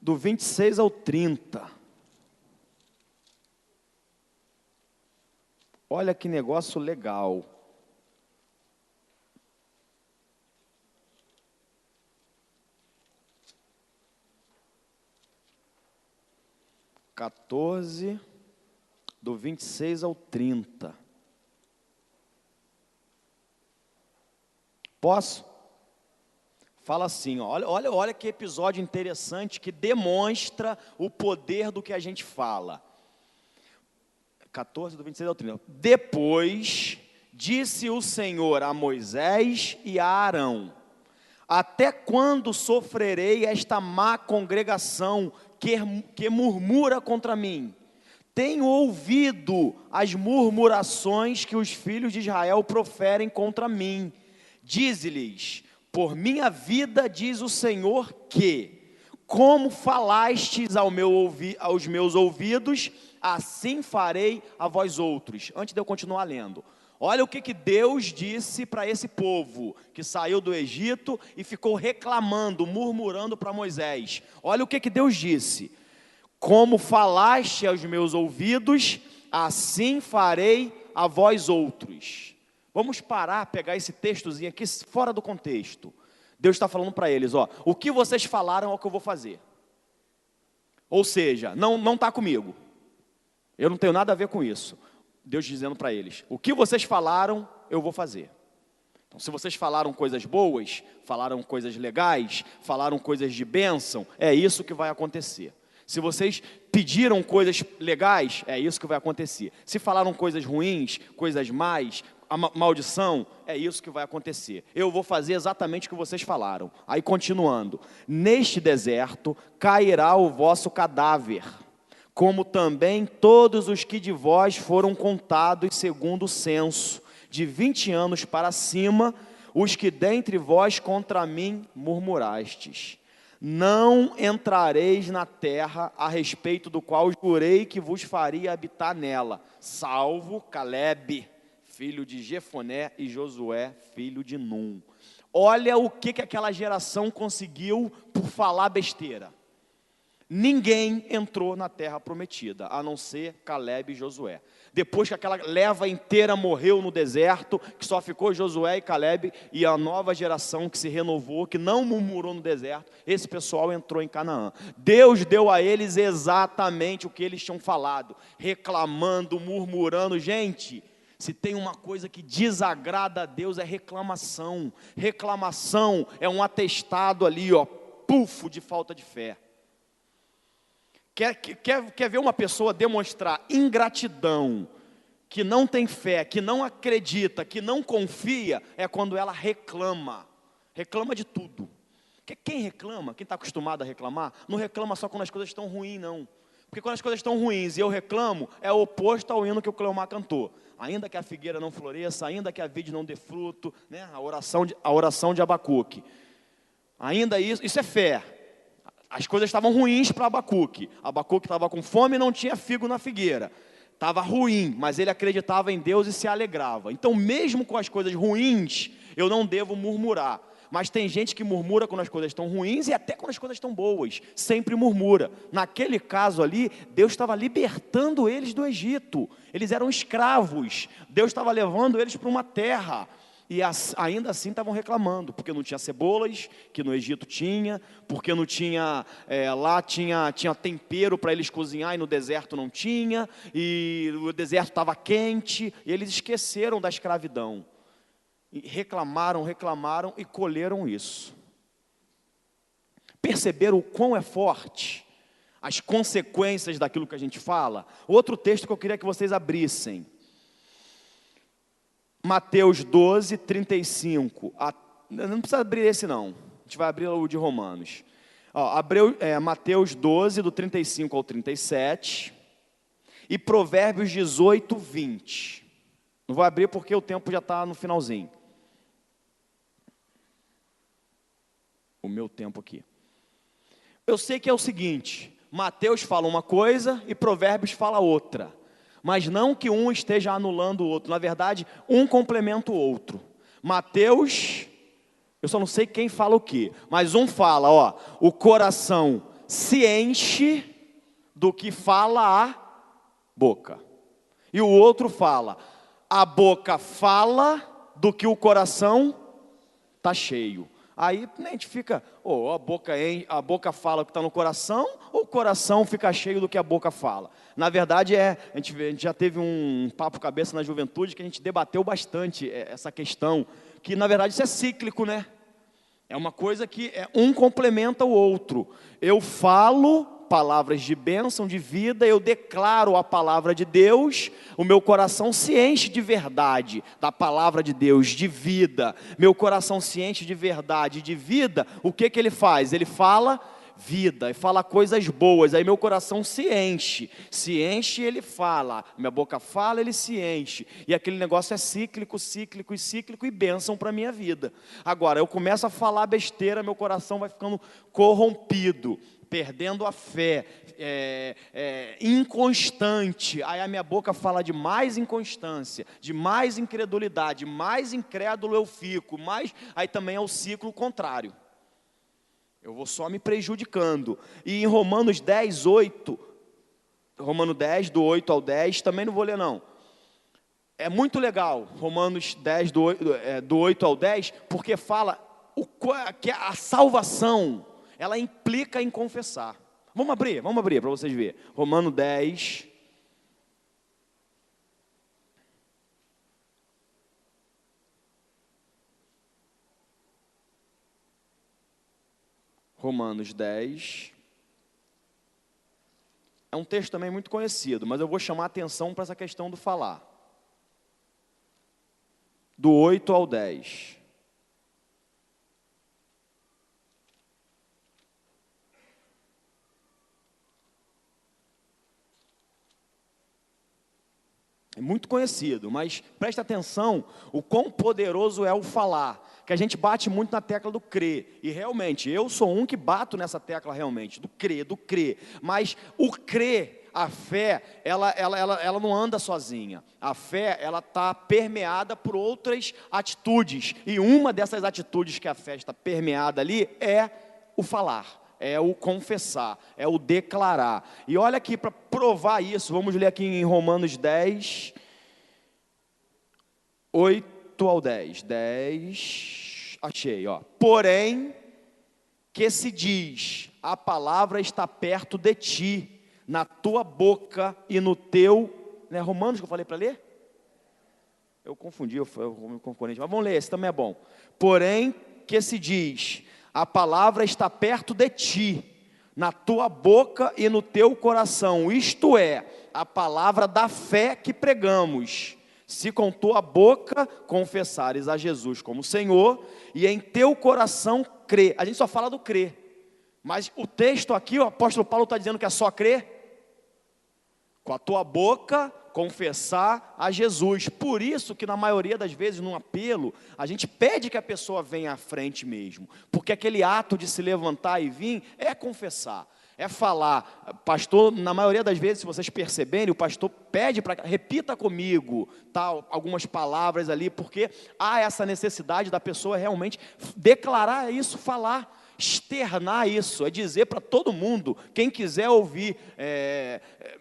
Do 26 ao 30. Olha que negócio legal. Do 26 ao 30. Posso? Fala assim, olha que episódio interessante que demonstra o poder do que a gente fala. 14, do 26 ao 30. Depois disse o Senhor a Moisés e a Arão: até quando sofrerei esta má congregação que murmura contra mim? Tenho ouvido as murmurações que os filhos de Israel proferem contra mim. Dize-lhes: por minha vida, diz o Senhor, que, como falastes aos meus ouvidos, assim farei a vós outros. Antes de eu continuar lendo, olha o que Deus disse para esse povo, que saiu do Egito e ficou reclamando, murmurando para Moisés. Olha o que Deus disse: como falaste aos meus ouvidos, assim farei a vós outros. Vamos parar, pegar esse textozinho aqui fora do contexto. Deus está falando para eles, o que vocês falaram é o que eu vou fazer. Ou seja, não está comigo. Eu não tenho nada a ver com isso. Deus dizendo para eles, o que vocês falaram, eu vou fazer. Então, se vocês falaram coisas boas, falaram coisas legais, falaram coisas de bênção, é isso que vai acontecer. Se vocês pediram coisas legais, é isso que vai acontecer. Se falaram coisas ruins, coisas más, a maldição, é isso que vai acontecer. Eu vou fazer exatamente o que vocês falaram. Aí continuando, neste deserto cairá o vosso cadáver, como também todos os que de vós foram contados segundo o censo, de 20 anos para cima, os que dentre vós contra mim murmurastes. Não entrareis na terra a respeito do qual jurei que vos faria habitar nela, salvo Calebe, filho de Jefoné, e Josué, filho de Num. Olha o que aquela geração conseguiu por falar besteira. ninguém entrou na terra prometida, a não ser Calebe e Josué. Depois que aquela leva inteira morreu no deserto, que só ficou Josué e Calebe, e a nova geração que se renovou, que não murmurou no deserto, esse pessoal entrou em Canaã. Deus deu a eles exatamente o que eles tinham falado, reclamando, murmurando. Gente, se tem uma coisa que desagrada a Deus é reclamação. Reclamação é um atestado ali, pufo, de falta de fé. Quer ver uma pessoa demonstrar ingratidão, que não tem fé, que não acredita, que não confia, é quando ela reclama. Reclama de tudo. Quem reclama, quem está acostumado a reclamar, não reclama só quando as coisas estão ruins, não. Porque quando as coisas estão ruins e eu reclamo, é o oposto ao hino que o Cleomar cantou. Ainda que a figueira não floresça, ainda que a vide não dê fruto, né? A oração de Abacuque. Ainda isso é fé. As coisas estavam ruins para Abacuque. Abacuque estava com fome e não tinha figo na figueira. Estava ruim, mas ele acreditava em Deus e se alegrava. Então, mesmo com as coisas ruins, eu não devo murmurar. Mas tem gente que murmura quando as coisas estão ruins e até quando as coisas estão boas. Sempre murmura. Naquele caso ali, Deus estava libertando eles do Egito. Eles eram escravos. Deus estava levando eles para uma terra. E ainda assim estavam reclamando, porque não tinha cebolas, que no Egito tinha, porque não tinha, lá tinha tempero para eles cozinhar e no deserto não tinha, e o deserto estava quente, e eles esqueceram da escravidão. E reclamaram e colheram isso. Perceberam o quão é forte as consequências daquilo que a gente fala? Outro texto que eu queria que vocês abrissem. Mateus 12, 35. Não precisa abrir esse não. A gente vai abrir o de Romanos. Mateus 12, do 35 ao 37. E Provérbios 18, 20. Não vou abrir porque o tempo já está no finalzinho. O meu tempo aqui. Eu sei que é o seguinte. Mateus fala uma coisa e Provérbios fala outra. Mas não que um esteja anulando o outro. Na verdade, um complementa o outro. Mateus, eu só não sei quem fala o quê. Mas um fala, o coração se enche do que fala a boca. E o outro fala, a boca fala do que o coração está cheio. Aí a gente fica, a boca fala o que está no coração, ou o coração fica cheio do que a boca fala? Na verdade, a gente já teve um papo cabeça na juventude que a gente debateu bastante essa questão, que na verdade isso é cíclico, né? É uma coisa que um complementa o outro. Eu falo palavras de bênção, de vida, eu declaro a palavra de Deus, o meu coração se enche de verdade, da palavra de Deus, de vida. Meu coração se enche de verdade, de vida, o que ele faz? Ele fala vida, e fala coisas boas, aí meu coração se enche e ele fala, minha boca fala, ele se enche, e aquele negócio é cíclico e bênção para a minha vida. Agora, eu começo a falar besteira, meu coração vai ficando corrompido, perdendo a fé, inconstante, aí a minha boca fala de mais inconstância, de mais incredulidade, mais incrédulo eu fico, aí também é o ciclo contrário. Eu vou só me prejudicando. E em Romanos 10, 8, Romanos 10, do 8 ao 10, também não vou ler não. É muito legal, Romanos 10, do 8 ao 10, porque fala que a salvação, ela implica em confessar. Vamos abrir para vocês verem. Romanos 10. Romanos 10. É um texto também muito conhecido, mas eu vou chamar a atenção para essa questão do falar. Do 8 ao 10. É muito conhecido, mas presta atenção o quão poderoso é o falar, que a gente bate muito na tecla do crer, e realmente, eu sou um que bato nessa tecla realmente, do crer, mas o crer, a fé, ela não anda sozinha, a fé, ela está permeada por outras atitudes, e uma dessas atitudes que a fé está permeada ali é o falar. é o confessar, é o declarar. E olha aqui, para provar isso, vamos ler aqui em Romanos 10, 8 ao 10. 10, achei, ó. Porém, que se diz, a palavra está perto de ti, na tua boca e no teu... Não é Romanos que eu falei para ler? Eu confundi, eu me confundi, mas vamos ler, esse também é bom. Porém, que se diz, a palavra está perto de ti, na tua boca e no teu coração, isto é, a palavra da fé que pregamos. Se com tua boca confessares a Jesus como Senhor, e em teu coração crer. A gente só fala do crer, mas o texto aqui, o apóstolo Paulo está dizendo que é só crer. Com a tua boca confessar a Jesus. Por isso que na maioria das vezes, num apelo, a gente pede que a pessoa venha à frente mesmo, porque aquele ato de se levantar e vir é confessar, é falar. Pastor, na maioria das vezes, se vocês perceberem, o pastor pede para repita comigo, tal, algumas palavras ali, porque há essa necessidade da pessoa realmente declarar isso, falar, externar isso, é dizer para todo mundo, quem quiser ouvir,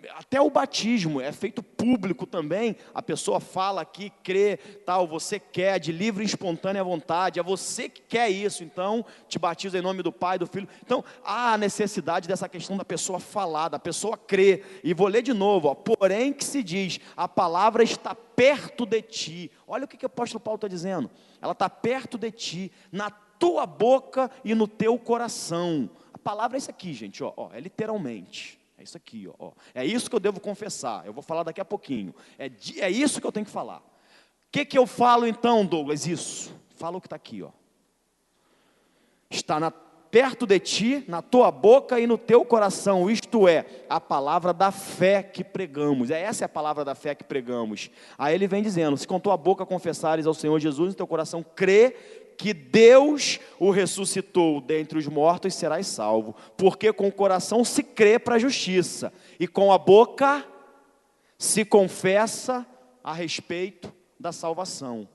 até o batismo é feito público também, a pessoa fala aqui, crê, tal, você quer, de livre e espontânea vontade, é você que quer isso, então te batiza em nome do Pai, do Filho. Então há a necessidade dessa questão da pessoa falar, da pessoa crer. E vou ler de novo, ó. Porém que se diz, a palavra está perto de ti. Olha o que o apóstolo Paulo está dizendo, ela está perto de ti, na tua boca e no teu coração. A palavra é isso aqui, gente, ó, é literalmente, é isso aqui, ó, é isso que eu devo confessar, eu vou falar daqui a pouquinho, é isso que eu tenho que falar. O que eu falo então, Douglas? Isso, fala o que está aqui, ó. Está perto de ti, na tua boca e no teu coração, isto é, a palavra da fé que pregamos. Essa é a palavra da fé que pregamos. Aí ele vem dizendo, se com tua boca confessares ao Senhor Jesus, no teu coração crê que Deus o ressuscitou dentre os mortos, serás salvo. Porque com o coração se crê para a justiça, e com a boca se confessa a respeito da salvação.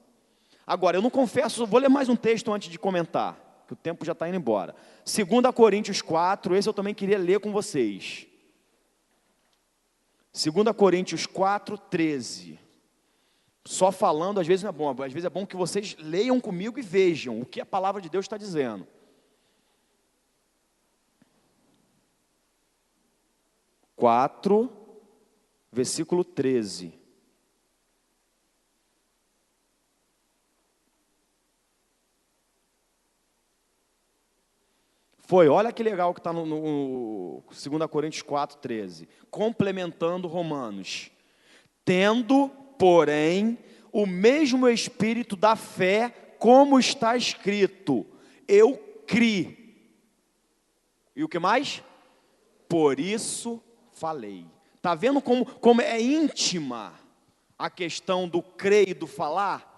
Agora, eu não confesso, vou ler mais um texto antes de comentar, que o tempo já está indo embora. 2 Coríntios 4, esse eu também queria ler com vocês. 2 Coríntios 4, 13. Só falando, às vezes não é bom, às vezes é bom que vocês leiam comigo e vejam o que a palavra de Deus está dizendo. 4, versículo 13. Olha que legal que está no 2 Coríntios 4, 13. Complementando Romanos. Tendo, porém, o mesmo espírito da fé, como está escrito, eu criei. E o que mais? Por isso falei. Está vendo como é íntima a questão do crer e do falar?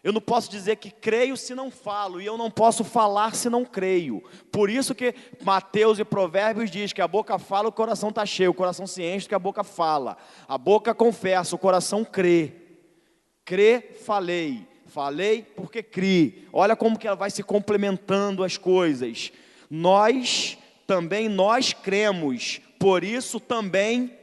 Eu não posso dizer que creio se não falo, e eu não posso falar se não creio. Por isso que Mateus e Provérbios diz que a boca fala, o coração está cheio, o coração se enche, que a boca fala. A boca confessa, o coração crê. Crê, falei. Falei porque criei. Olha como que ela vai se complementando as coisas. Nós cremos, por isso também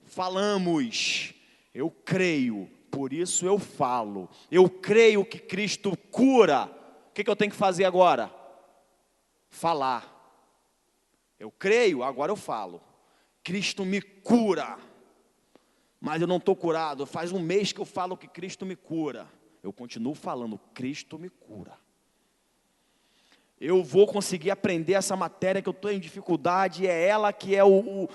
falamos. Eu creio. Por isso eu falo, eu creio que Cristo cura. O que eu tenho que fazer agora? Falar. Eu creio, agora eu falo. Cristo me cura. Mas eu não estou curado, faz um mês que eu falo que Cristo me cura. Eu continuo falando, Cristo me cura. Eu vou conseguir aprender essa matéria que eu estou em dificuldade, é ela que é o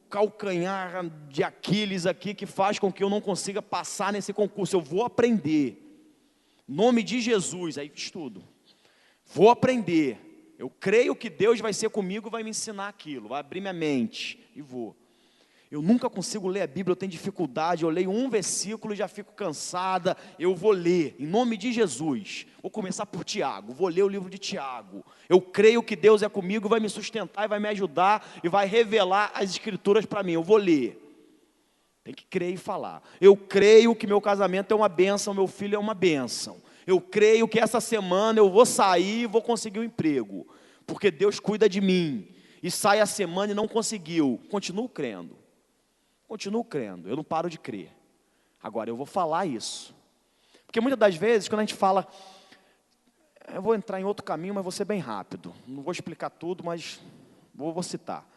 calcanhar de Aquiles aqui, que faz com que eu não consiga passar nesse concurso. Eu vou aprender, em nome de Jesus, aí estudo, vou aprender, eu creio que Deus vai ser comigo, vai me ensinar aquilo, vai abrir minha mente, e vou. Eu nunca consigo ler a Bíblia, eu tenho dificuldade, eu leio um versículo e já fico cansada, eu vou ler, em nome de Jesus, vou começar por Tiago, vou ler o livro de Tiago, eu creio que Deus é comigo, vai me sustentar e vai me ajudar, e vai revelar as escrituras para mim, eu vou ler, tem que crer e falar. Eu creio que meu casamento é uma bênção, meu filho é uma bênção, eu creio que essa semana eu vou sair e vou conseguir um emprego, porque Deus cuida de mim. e sai a semana e não conseguiu, continuo crendo, eu não paro de crer. Agora, eu vou falar isso, porque muitas das vezes, quando a gente fala, eu vou entrar em outro caminho, mas vou ser bem rápido, não vou explicar tudo, mas vou citar.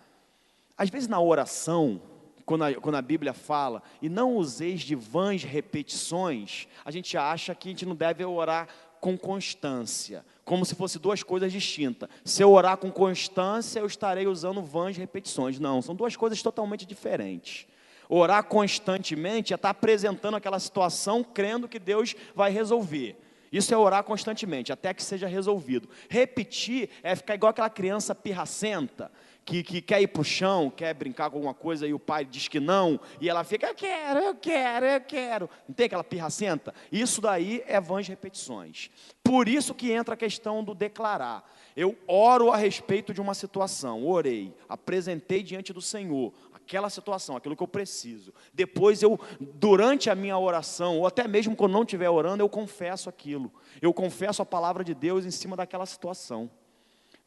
Às vezes na oração, quando a Bíblia fala, e não useis de vãs repetições, a gente acha que a gente não deve orar com constância, como se fossem duas coisas distintas. Se eu orar com constância, eu estarei usando vãs repetições. Não, são duas coisas totalmente diferentes. Orar constantemente é estar apresentando aquela situação, crendo que Deus vai resolver. Isso é orar constantemente, até que seja resolvido. Repetir é ficar igual aquela criança pirracenta, que quer ir para o chão, quer brincar com alguma coisa e o pai diz que não, e ela fica, eu quero. Não tem aquela pirracenta? Isso daí é vãs repetições. Por isso que entra a questão do declarar. Eu oro a respeito de uma situação, orei, apresentei diante do Senhor aquela situação, aquilo que eu preciso. Depois durante a minha oração, ou até mesmo quando não estiver orando, eu confesso aquilo. Eu confesso a palavra de Deus em cima daquela situação.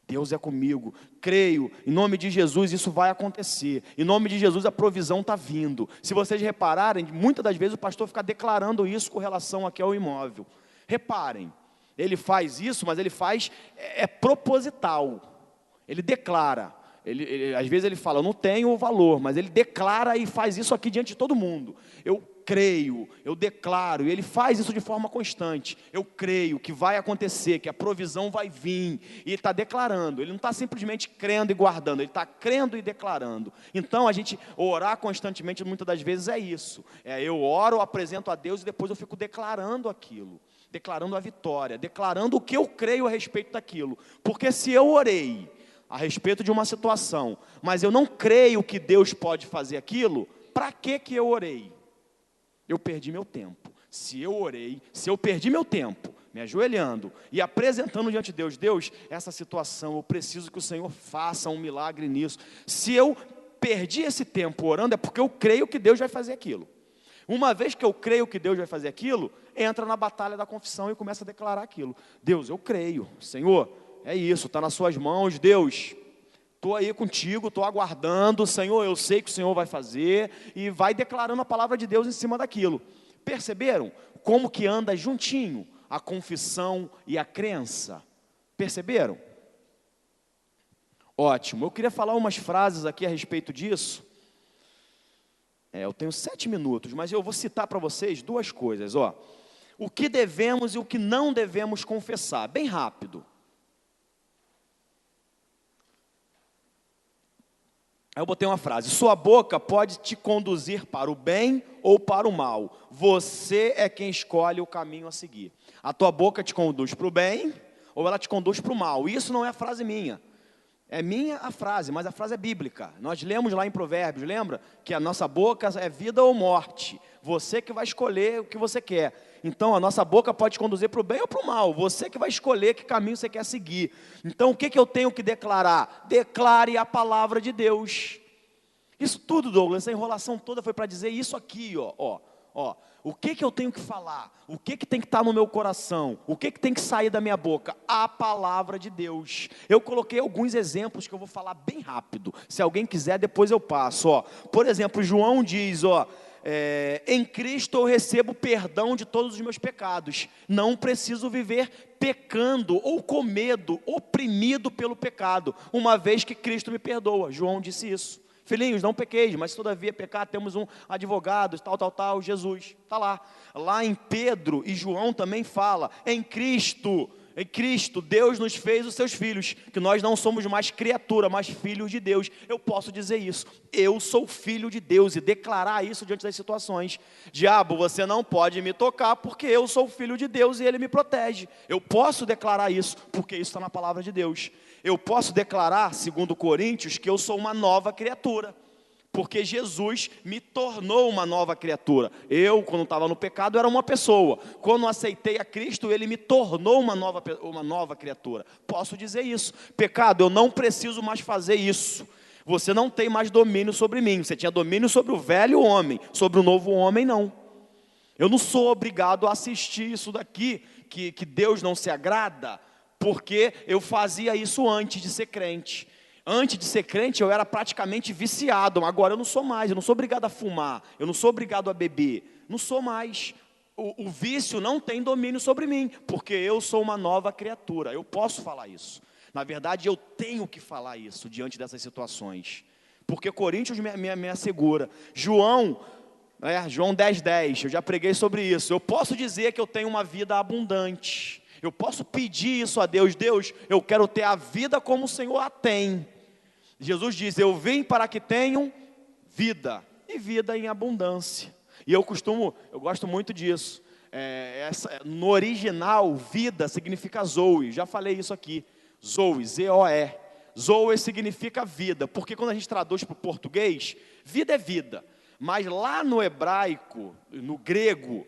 Deus é comigo, creio, em nome de Jesus isso vai acontecer, em nome de Jesus a provisão está vindo. Se vocês repararem, muitas das vezes o pastor fica declarando isso com relação aqui ao imóvel. Reparem, ele faz isso, mas ele faz, proposital, ele declara. Às vezes ele fala, eu não tenho o valor, mas ele declara e faz isso aqui diante de todo mundo. Eu creio, eu declaro, e ele faz isso de forma constante. Eu creio que vai acontecer, que a provisão vai vir, e ele está declarando. Ele não está simplesmente crendo e guardando, ele está crendo e declarando. Então a gente orar constantemente muitas das vezes é isso. Eu oro, apresento a Deus e depois eu fico declarando aquilo, declarando a vitória, declarando o que eu creio a respeito daquilo. Porque se eu orei a respeito de uma situação, mas eu não creio que Deus pode fazer aquilo, para que eu orei? Eu perdi meu tempo. Se eu orei, se eu perdi meu tempo, me ajoelhando e apresentando diante de Deus, Deus, essa situação, eu preciso que o Senhor faça um milagre nisso. Se eu perdi esse tempo orando, é porque eu creio que Deus vai fazer aquilo. Uma vez que eu creio que Deus vai fazer aquilo, entra na batalha da confissão e começa a declarar aquilo. Deus, eu creio, Senhor, é isso, está nas suas mãos, Deus, estou aí contigo, estou aguardando, Senhor, eu sei que o Senhor vai fazer, e vai declarando a palavra de Deus em cima daquilo. Perceberam como que anda juntinho a confissão e a crença? Perceberam? Ótimo, eu queria falar umas frases aqui a respeito disso. Eu tenho 7 minutos, mas eu vou citar para vocês duas coisas, o que devemos e o que não devemos confessar, bem rápido. Aí eu botei uma frase, sua boca pode te conduzir para o bem ou para o mal, você é quem escolhe o caminho a seguir. A tua boca te conduz para o bem ou ela te conduz para o mal, isso não é frase minha, é minha a frase, mas a frase é bíblica. Nós lemos lá em Provérbios, lembra? Que a nossa boca é vida ou morte, você que vai escolher o que você quer. Então a nossa boca pode te conduzir para o bem ou para o mal, você que vai escolher que caminho você quer seguir. Então o que eu tenho que declarar? Declare a palavra de Deus. Isso tudo, Douglas, essa enrolação toda foi para dizer isso aqui, o que eu tenho que falar? O que tem que estar no meu coração? O que tem que sair da minha boca? A palavra de Deus. Eu coloquei alguns exemplos que eu vou falar bem rápido. Se alguém quiser, depois eu passo. Por exemplo, João diz, em Cristo eu recebo perdão de todos os meus pecados. Não preciso viver pecando ou com medo, oprimido pelo pecado, uma vez que Cristo me perdoa. João disse isso. Filhinhos, não pequeis, mas se todavia pecar, temos um advogado, tal, Jesus, está lá. Lá em Pedro e João também fala, em Cristo, Deus nos fez os seus filhos, que nós não somos mais criatura, mas filhos de Deus. Eu posso dizer isso, eu sou filho de Deus, e declarar isso diante das situações. Diabo, você não pode me tocar, porque eu sou filho de Deus e Ele me protege. Eu posso declarar isso, porque isso está na palavra de Deus. Eu posso declarar, segundo Coríntios, que eu sou uma nova criatura, porque Jesus me tornou uma nova criatura. Eu, quando estava no pecado, era uma pessoa. Quando aceitei a Cristo, Ele me tornou uma nova criatura. Posso dizer isso. Pecado, eu não preciso mais fazer isso. Você não tem mais domínio sobre mim. Você tinha domínio sobre o velho homem, sobre o novo homem, não. Eu não sou obrigado a assistir isso daqui, que Deus não se agrada, porque eu fazia isso antes de ser crente. Antes de ser crente, eu era praticamente viciado. Agora eu não sou mais, eu não sou obrigado a fumar, eu não sou obrigado a beber, não sou mais. O vício não tem domínio sobre mim, porque eu sou uma nova criatura. Eu posso falar isso. Na verdade, eu tenho que falar isso diante dessas situações, porque Coríntios me assegura. João 10:10, eu já preguei sobre isso. Eu posso dizer que eu tenho uma vida abundante. Eu posso pedir isso a Deus. Deus, eu quero ter a vida como o Senhor a tem. Jesus diz, eu vim para que tenham vida, e vida em abundância. E eu gosto muito disso. No original, vida significa Zoe. Já falei isso aqui. Zoe, Z-O-E. Zoe significa vida, porque quando a gente traduz para o português, vida é vida. Mas lá no hebraico, no grego,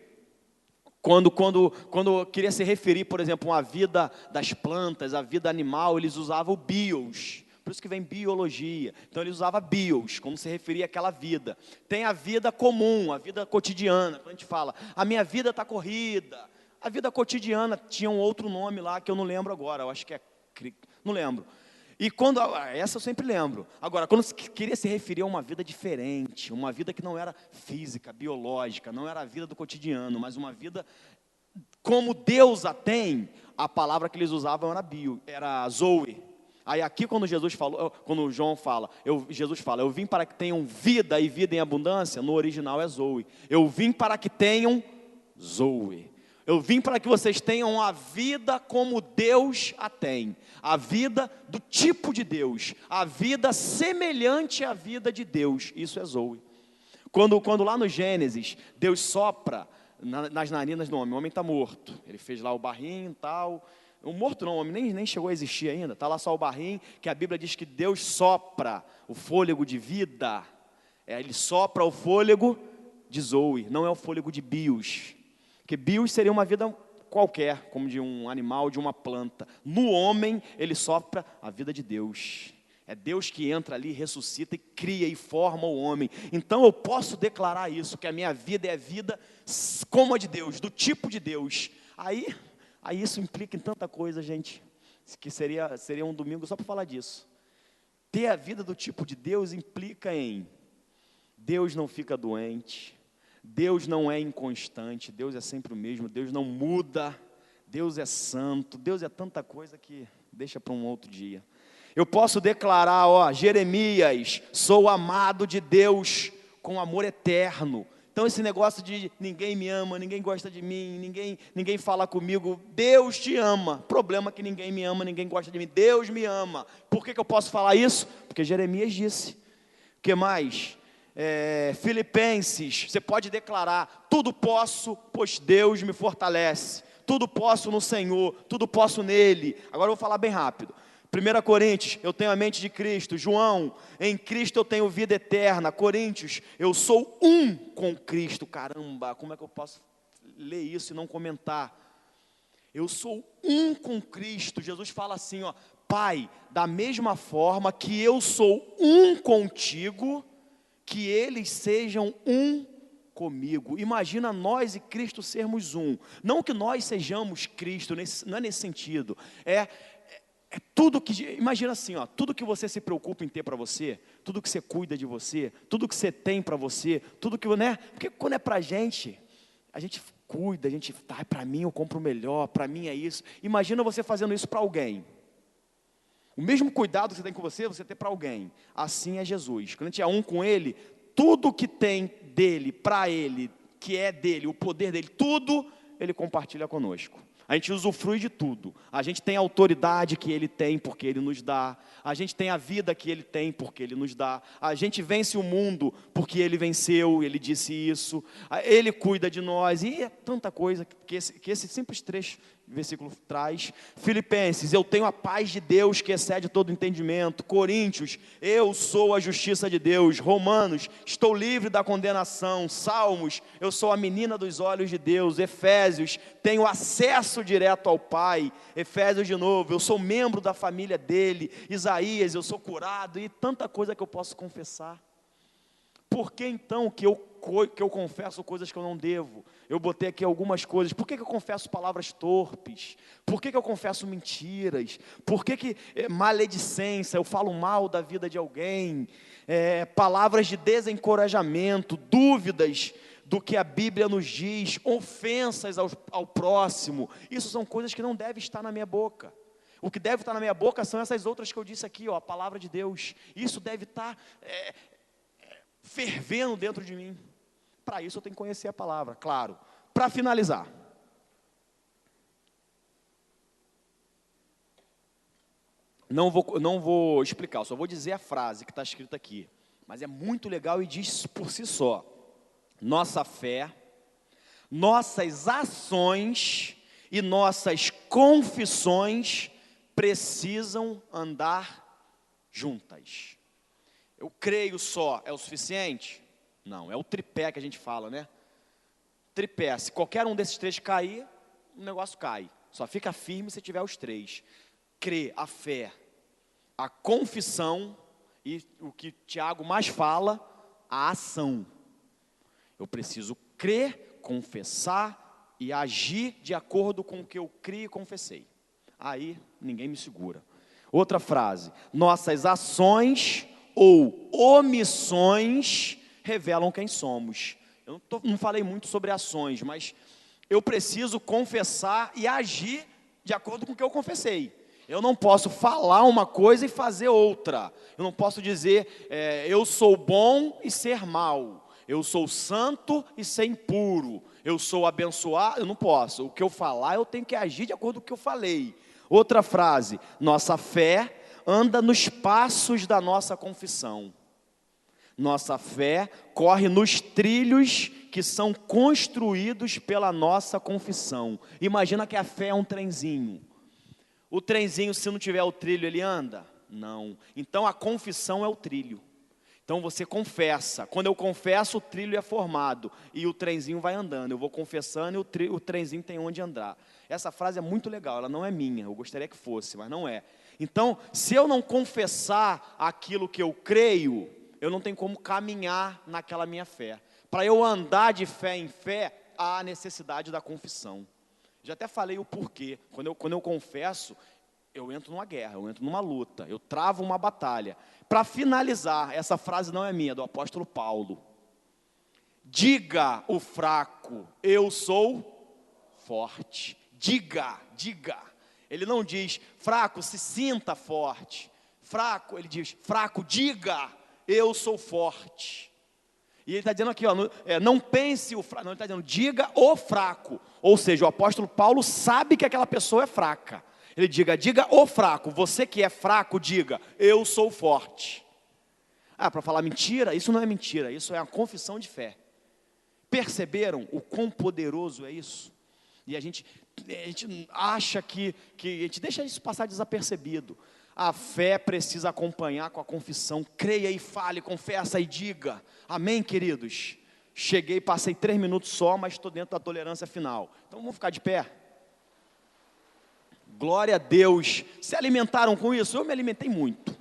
quando queria se referir, por exemplo, a vida das plantas, a vida animal, eles usavam o bios. Por isso que vem biologia. Então eles usavam bios, como se referia àquela vida. Tem a vida comum, a vida cotidiana. Quando a gente fala, a minha vida está corrida. A vida cotidiana tinha um outro nome lá que eu não lembro agora. Eu acho que não lembro. E essa eu sempre lembro. Agora, quando queria se referir a uma vida diferente, uma vida que não era física, biológica, não era a vida do cotidiano, mas uma vida como Deus a tem, a palavra que eles usavam era Zoe. Aí aqui quando João fala, Jesus fala, eu vim para que tenham vida e vida em abundância, no original é Zoe. Eu vim para que tenham Zoe. Eu vim para que vocês tenham a vida como Deus a tem. A vida do tipo de Deus. A vida semelhante à vida de Deus. Isso é Zoe. Quando lá no Gênesis, Deus sopra nas narinas do homem. O homem está morto. Ele fez lá o barrinho e tal. O morto não, o homem nem chegou a existir ainda. Está lá só o barrinho, que a Bíblia diz que Deus sopra o fôlego de vida. Ele sopra o fôlego de Zoe. Não é o fôlego de bios. Porque bios seria uma vida qualquer, como de um animal, de uma planta. No homem, ele sopra a vida de Deus. É Deus que entra ali, ressuscita e cria e forma o homem. Então eu posso declarar isso, que a minha vida é vida como a de Deus, do tipo de Deus. Aí isso implica em tanta coisa, gente, que seria um domingo só para falar disso. Ter a vida do tipo de Deus implica em Deus não fica doente, Deus não é inconstante, Deus é sempre o mesmo, Deus não muda, Deus é santo, Deus é tanta coisa que deixa para um outro dia. Eu posso declarar, Jeremias, sou amado de Deus com amor eterno. Então esse negócio de ninguém me ama, ninguém gosta de mim, ninguém fala comigo, Deus te ama. Problema que ninguém me ama, ninguém gosta de mim, Deus me ama. Por que eu posso falar isso? Porque Jeremias disse. O que mais? Filipenses, você pode declarar, tudo posso, pois Deus me fortalece. Tudo posso no Senhor, tudo posso nele. Agora eu vou falar bem rápido. 1 Coríntios, eu tenho a mente de Cristo. João, em Cristo eu tenho vida eterna. Coríntios, eu sou um com Cristo. Caramba, como é que eu posso ler isso e não comentar? Eu sou um com Cristo. Jesus fala assim, Pai, da mesma forma que eu sou um contigo, que eles sejam um comigo. Imagina nós e Cristo sermos um. Não que nós sejamos Cristo, não é nesse sentido. É tudo que, imagina assim, tudo que você se preocupa em ter para você, tudo que você cuida de você, tudo que você tem para você, tudo que, né? Porque quando é para a gente cuida, para mim eu compro o melhor, para mim é isso. Imagina você fazendo isso para alguém. O mesmo cuidado que você tem com você tem para alguém. Assim é Jesus. Quando a gente é um com Ele, tudo que tem dele, para Ele, que é dele, o poder dele, tudo Ele compartilha conosco. A gente usufrui de tudo. A gente tem a autoridade que Ele tem porque Ele nos dá. A gente tem a vida que Ele tem porque Ele nos dá. A gente vence o mundo porque Ele venceu, Ele disse isso. Ele cuida de nós. E é tanta coisa que esse simples trecho, versículo traz. Filipenses, eu tenho a paz de Deus que excede todo entendimento. Coríntios, eu sou a justiça de Deus. Romanos, estou livre da condenação. Salmos, eu sou a menina dos olhos de Deus. Efésios, tenho acesso direto ao Pai. Efésios de novo, eu sou membro da família dele. Isaías, eu sou curado. E tanta coisa que eu posso confessar. Por que então que eu confesso coisas que eu não devo? Eu botei aqui algumas coisas. Por que eu confesso palavras torpes? Por que eu confesso mentiras? Por que maledicência? Eu falo mal da vida de alguém? Palavras de desencorajamento, dúvidas do que a Bíblia nos diz, ofensas ao próximo. Isso são coisas que não devem estar na minha boca. O que deve estar na minha boca são essas outras que eu disse aqui, a palavra de Deus. Isso deve estar fervendo dentro de mim. Para isso eu tenho que conhecer a palavra, claro. Para finalizar, não vou explicar, só vou dizer a frase que está escrita aqui, mas é muito legal e diz por si só: nossa fé, nossas ações e nossas confissões precisam andar juntas. Eu creio só, é o suficiente? Não, é o tripé que a gente fala, né? Tripé, se qualquer um desses três cair, o negócio cai. Só fica firme se tiver os três. Crer, a fé, a confissão e o que Tiago mais fala, a ação. Eu preciso crer, confessar e agir de acordo com o que eu criei e confessei. Aí ninguém me segura. Outra frase: nossas ações ou omissões revelam quem somos. Eu não falei muito sobre ações, mas eu preciso confessar e agir de acordo com o que eu confessei. Eu não posso falar uma coisa e fazer outra. Eu não posso dizer, eu sou bom e ser mau. Eu sou santo e ser impuro. Eu sou abençoado. Eu não posso. O que eu falar, eu tenho que agir de acordo com o que eu falei. Outra frase: nossa fé anda nos passos da nossa confissão. Nossa fé corre nos trilhos que são construídos pela nossa confissão. Imagina que a fé é um trenzinho. O trenzinho, se não tiver o trilho, ele anda? Não. Então a confissão é o trilho. Então você confessa. Quando eu confesso, o trilho é formado e o trenzinho vai andando. Eu vou confessando e o trenzinho tem onde andar. Essa frase é muito legal, ela não é minha. Eu gostaria que fosse, mas não é. Então, se eu não confessar aquilo que eu creio, eu não tenho como caminhar naquela minha fé. Para eu andar de fé em fé, há a necessidade da confissão. Já até falei o porquê. Quando eu confesso, eu entro numa guerra, eu entro numa luta, eu travo uma batalha. Para finalizar, essa frase não é minha, é do apóstolo Paulo. Diga o fraco, eu sou forte. Diga. Ele não diz, fraco, se sinta forte. Fraco, ele diz, fraco, diga, eu sou forte. E ele está dizendo aqui, não pense o fraco, não, ele está dizendo, diga o fraco. Ou seja, o apóstolo Paulo sabe que aquela pessoa é fraca. Ele diga o fraco, você que é fraco, diga, eu sou forte. Para falar mentira, isso não é mentira, isso é uma confissão de fé. Perceberam o quão poderoso é isso? E a gente acha que a gente deixa isso passar desapercebido. A fé precisa acompanhar com a confissão. Creia e fale, confessa e diga. Amém, queridos? Cheguei, passei 3 minutos só, mas estou dentro da tolerância final. Então vamos ficar de pé. Glória a Deus. Se alimentaram com isso? Eu me alimentei muito.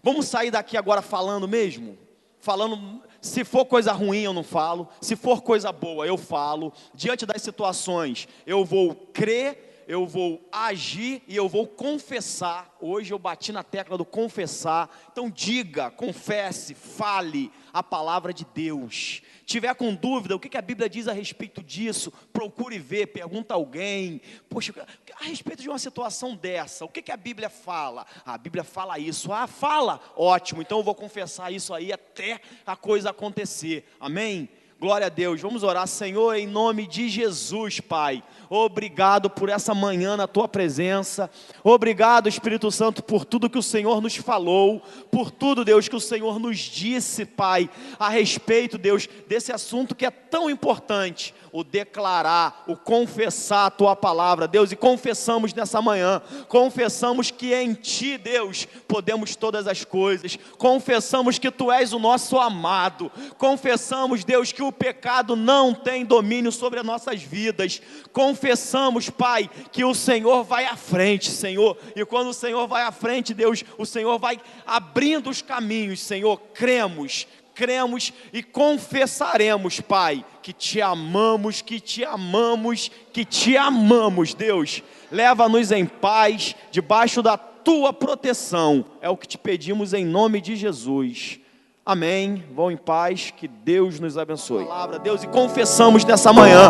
Vamos sair daqui agora falando mesmo? Falando, se for coisa ruim eu não falo, se for coisa boa eu falo. Diante das situações eu vou crer, eu vou agir e eu vou confessar. Hoje eu bati na tecla do confessar. Então diga, confesse, fale a palavra de Deus. Tiver com dúvida, o que a Bíblia diz a respeito disso, procure ver, pergunta a alguém. Poxa, a respeito de uma situação dessa, o que a Bíblia fala? A Bíblia fala isso. Fala, ótimo, então eu vou confessar isso aí até a coisa acontecer. Amém? Glória a Deus, vamos orar. Senhor, em nome de Jesus, Pai, obrigado por essa manhã na Tua presença, obrigado, Espírito Santo, por tudo que o Senhor nos falou, por tudo, Deus, que o Senhor nos disse, Pai, a respeito, Deus, desse assunto que é tão importante, o declarar, o confessar a Tua palavra, Deus, e confessamos nessa manhã, confessamos que em Ti, Deus, podemos todas as coisas, confessamos que Tu és o nosso amado, confessamos, Deus, que o pecado não tem domínio sobre as nossas vidas, confessamos, Pai, que o Senhor vai à frente, Senhor, e quando o Senhor vai à frente, Deus, o Senhor vai abrindo os caminhos, Senhor, cremos cremos e confessaremos, Pai, que te amamos, que te amamos, que te amamos, Deus. Leva-nos em paz, debaixo da tua proteção. É o que te pedimos em nome de Jesus. Amém. Vão em paz, que Deus nos abençoe. Palavra, Deus, e confessamos nessa manhã.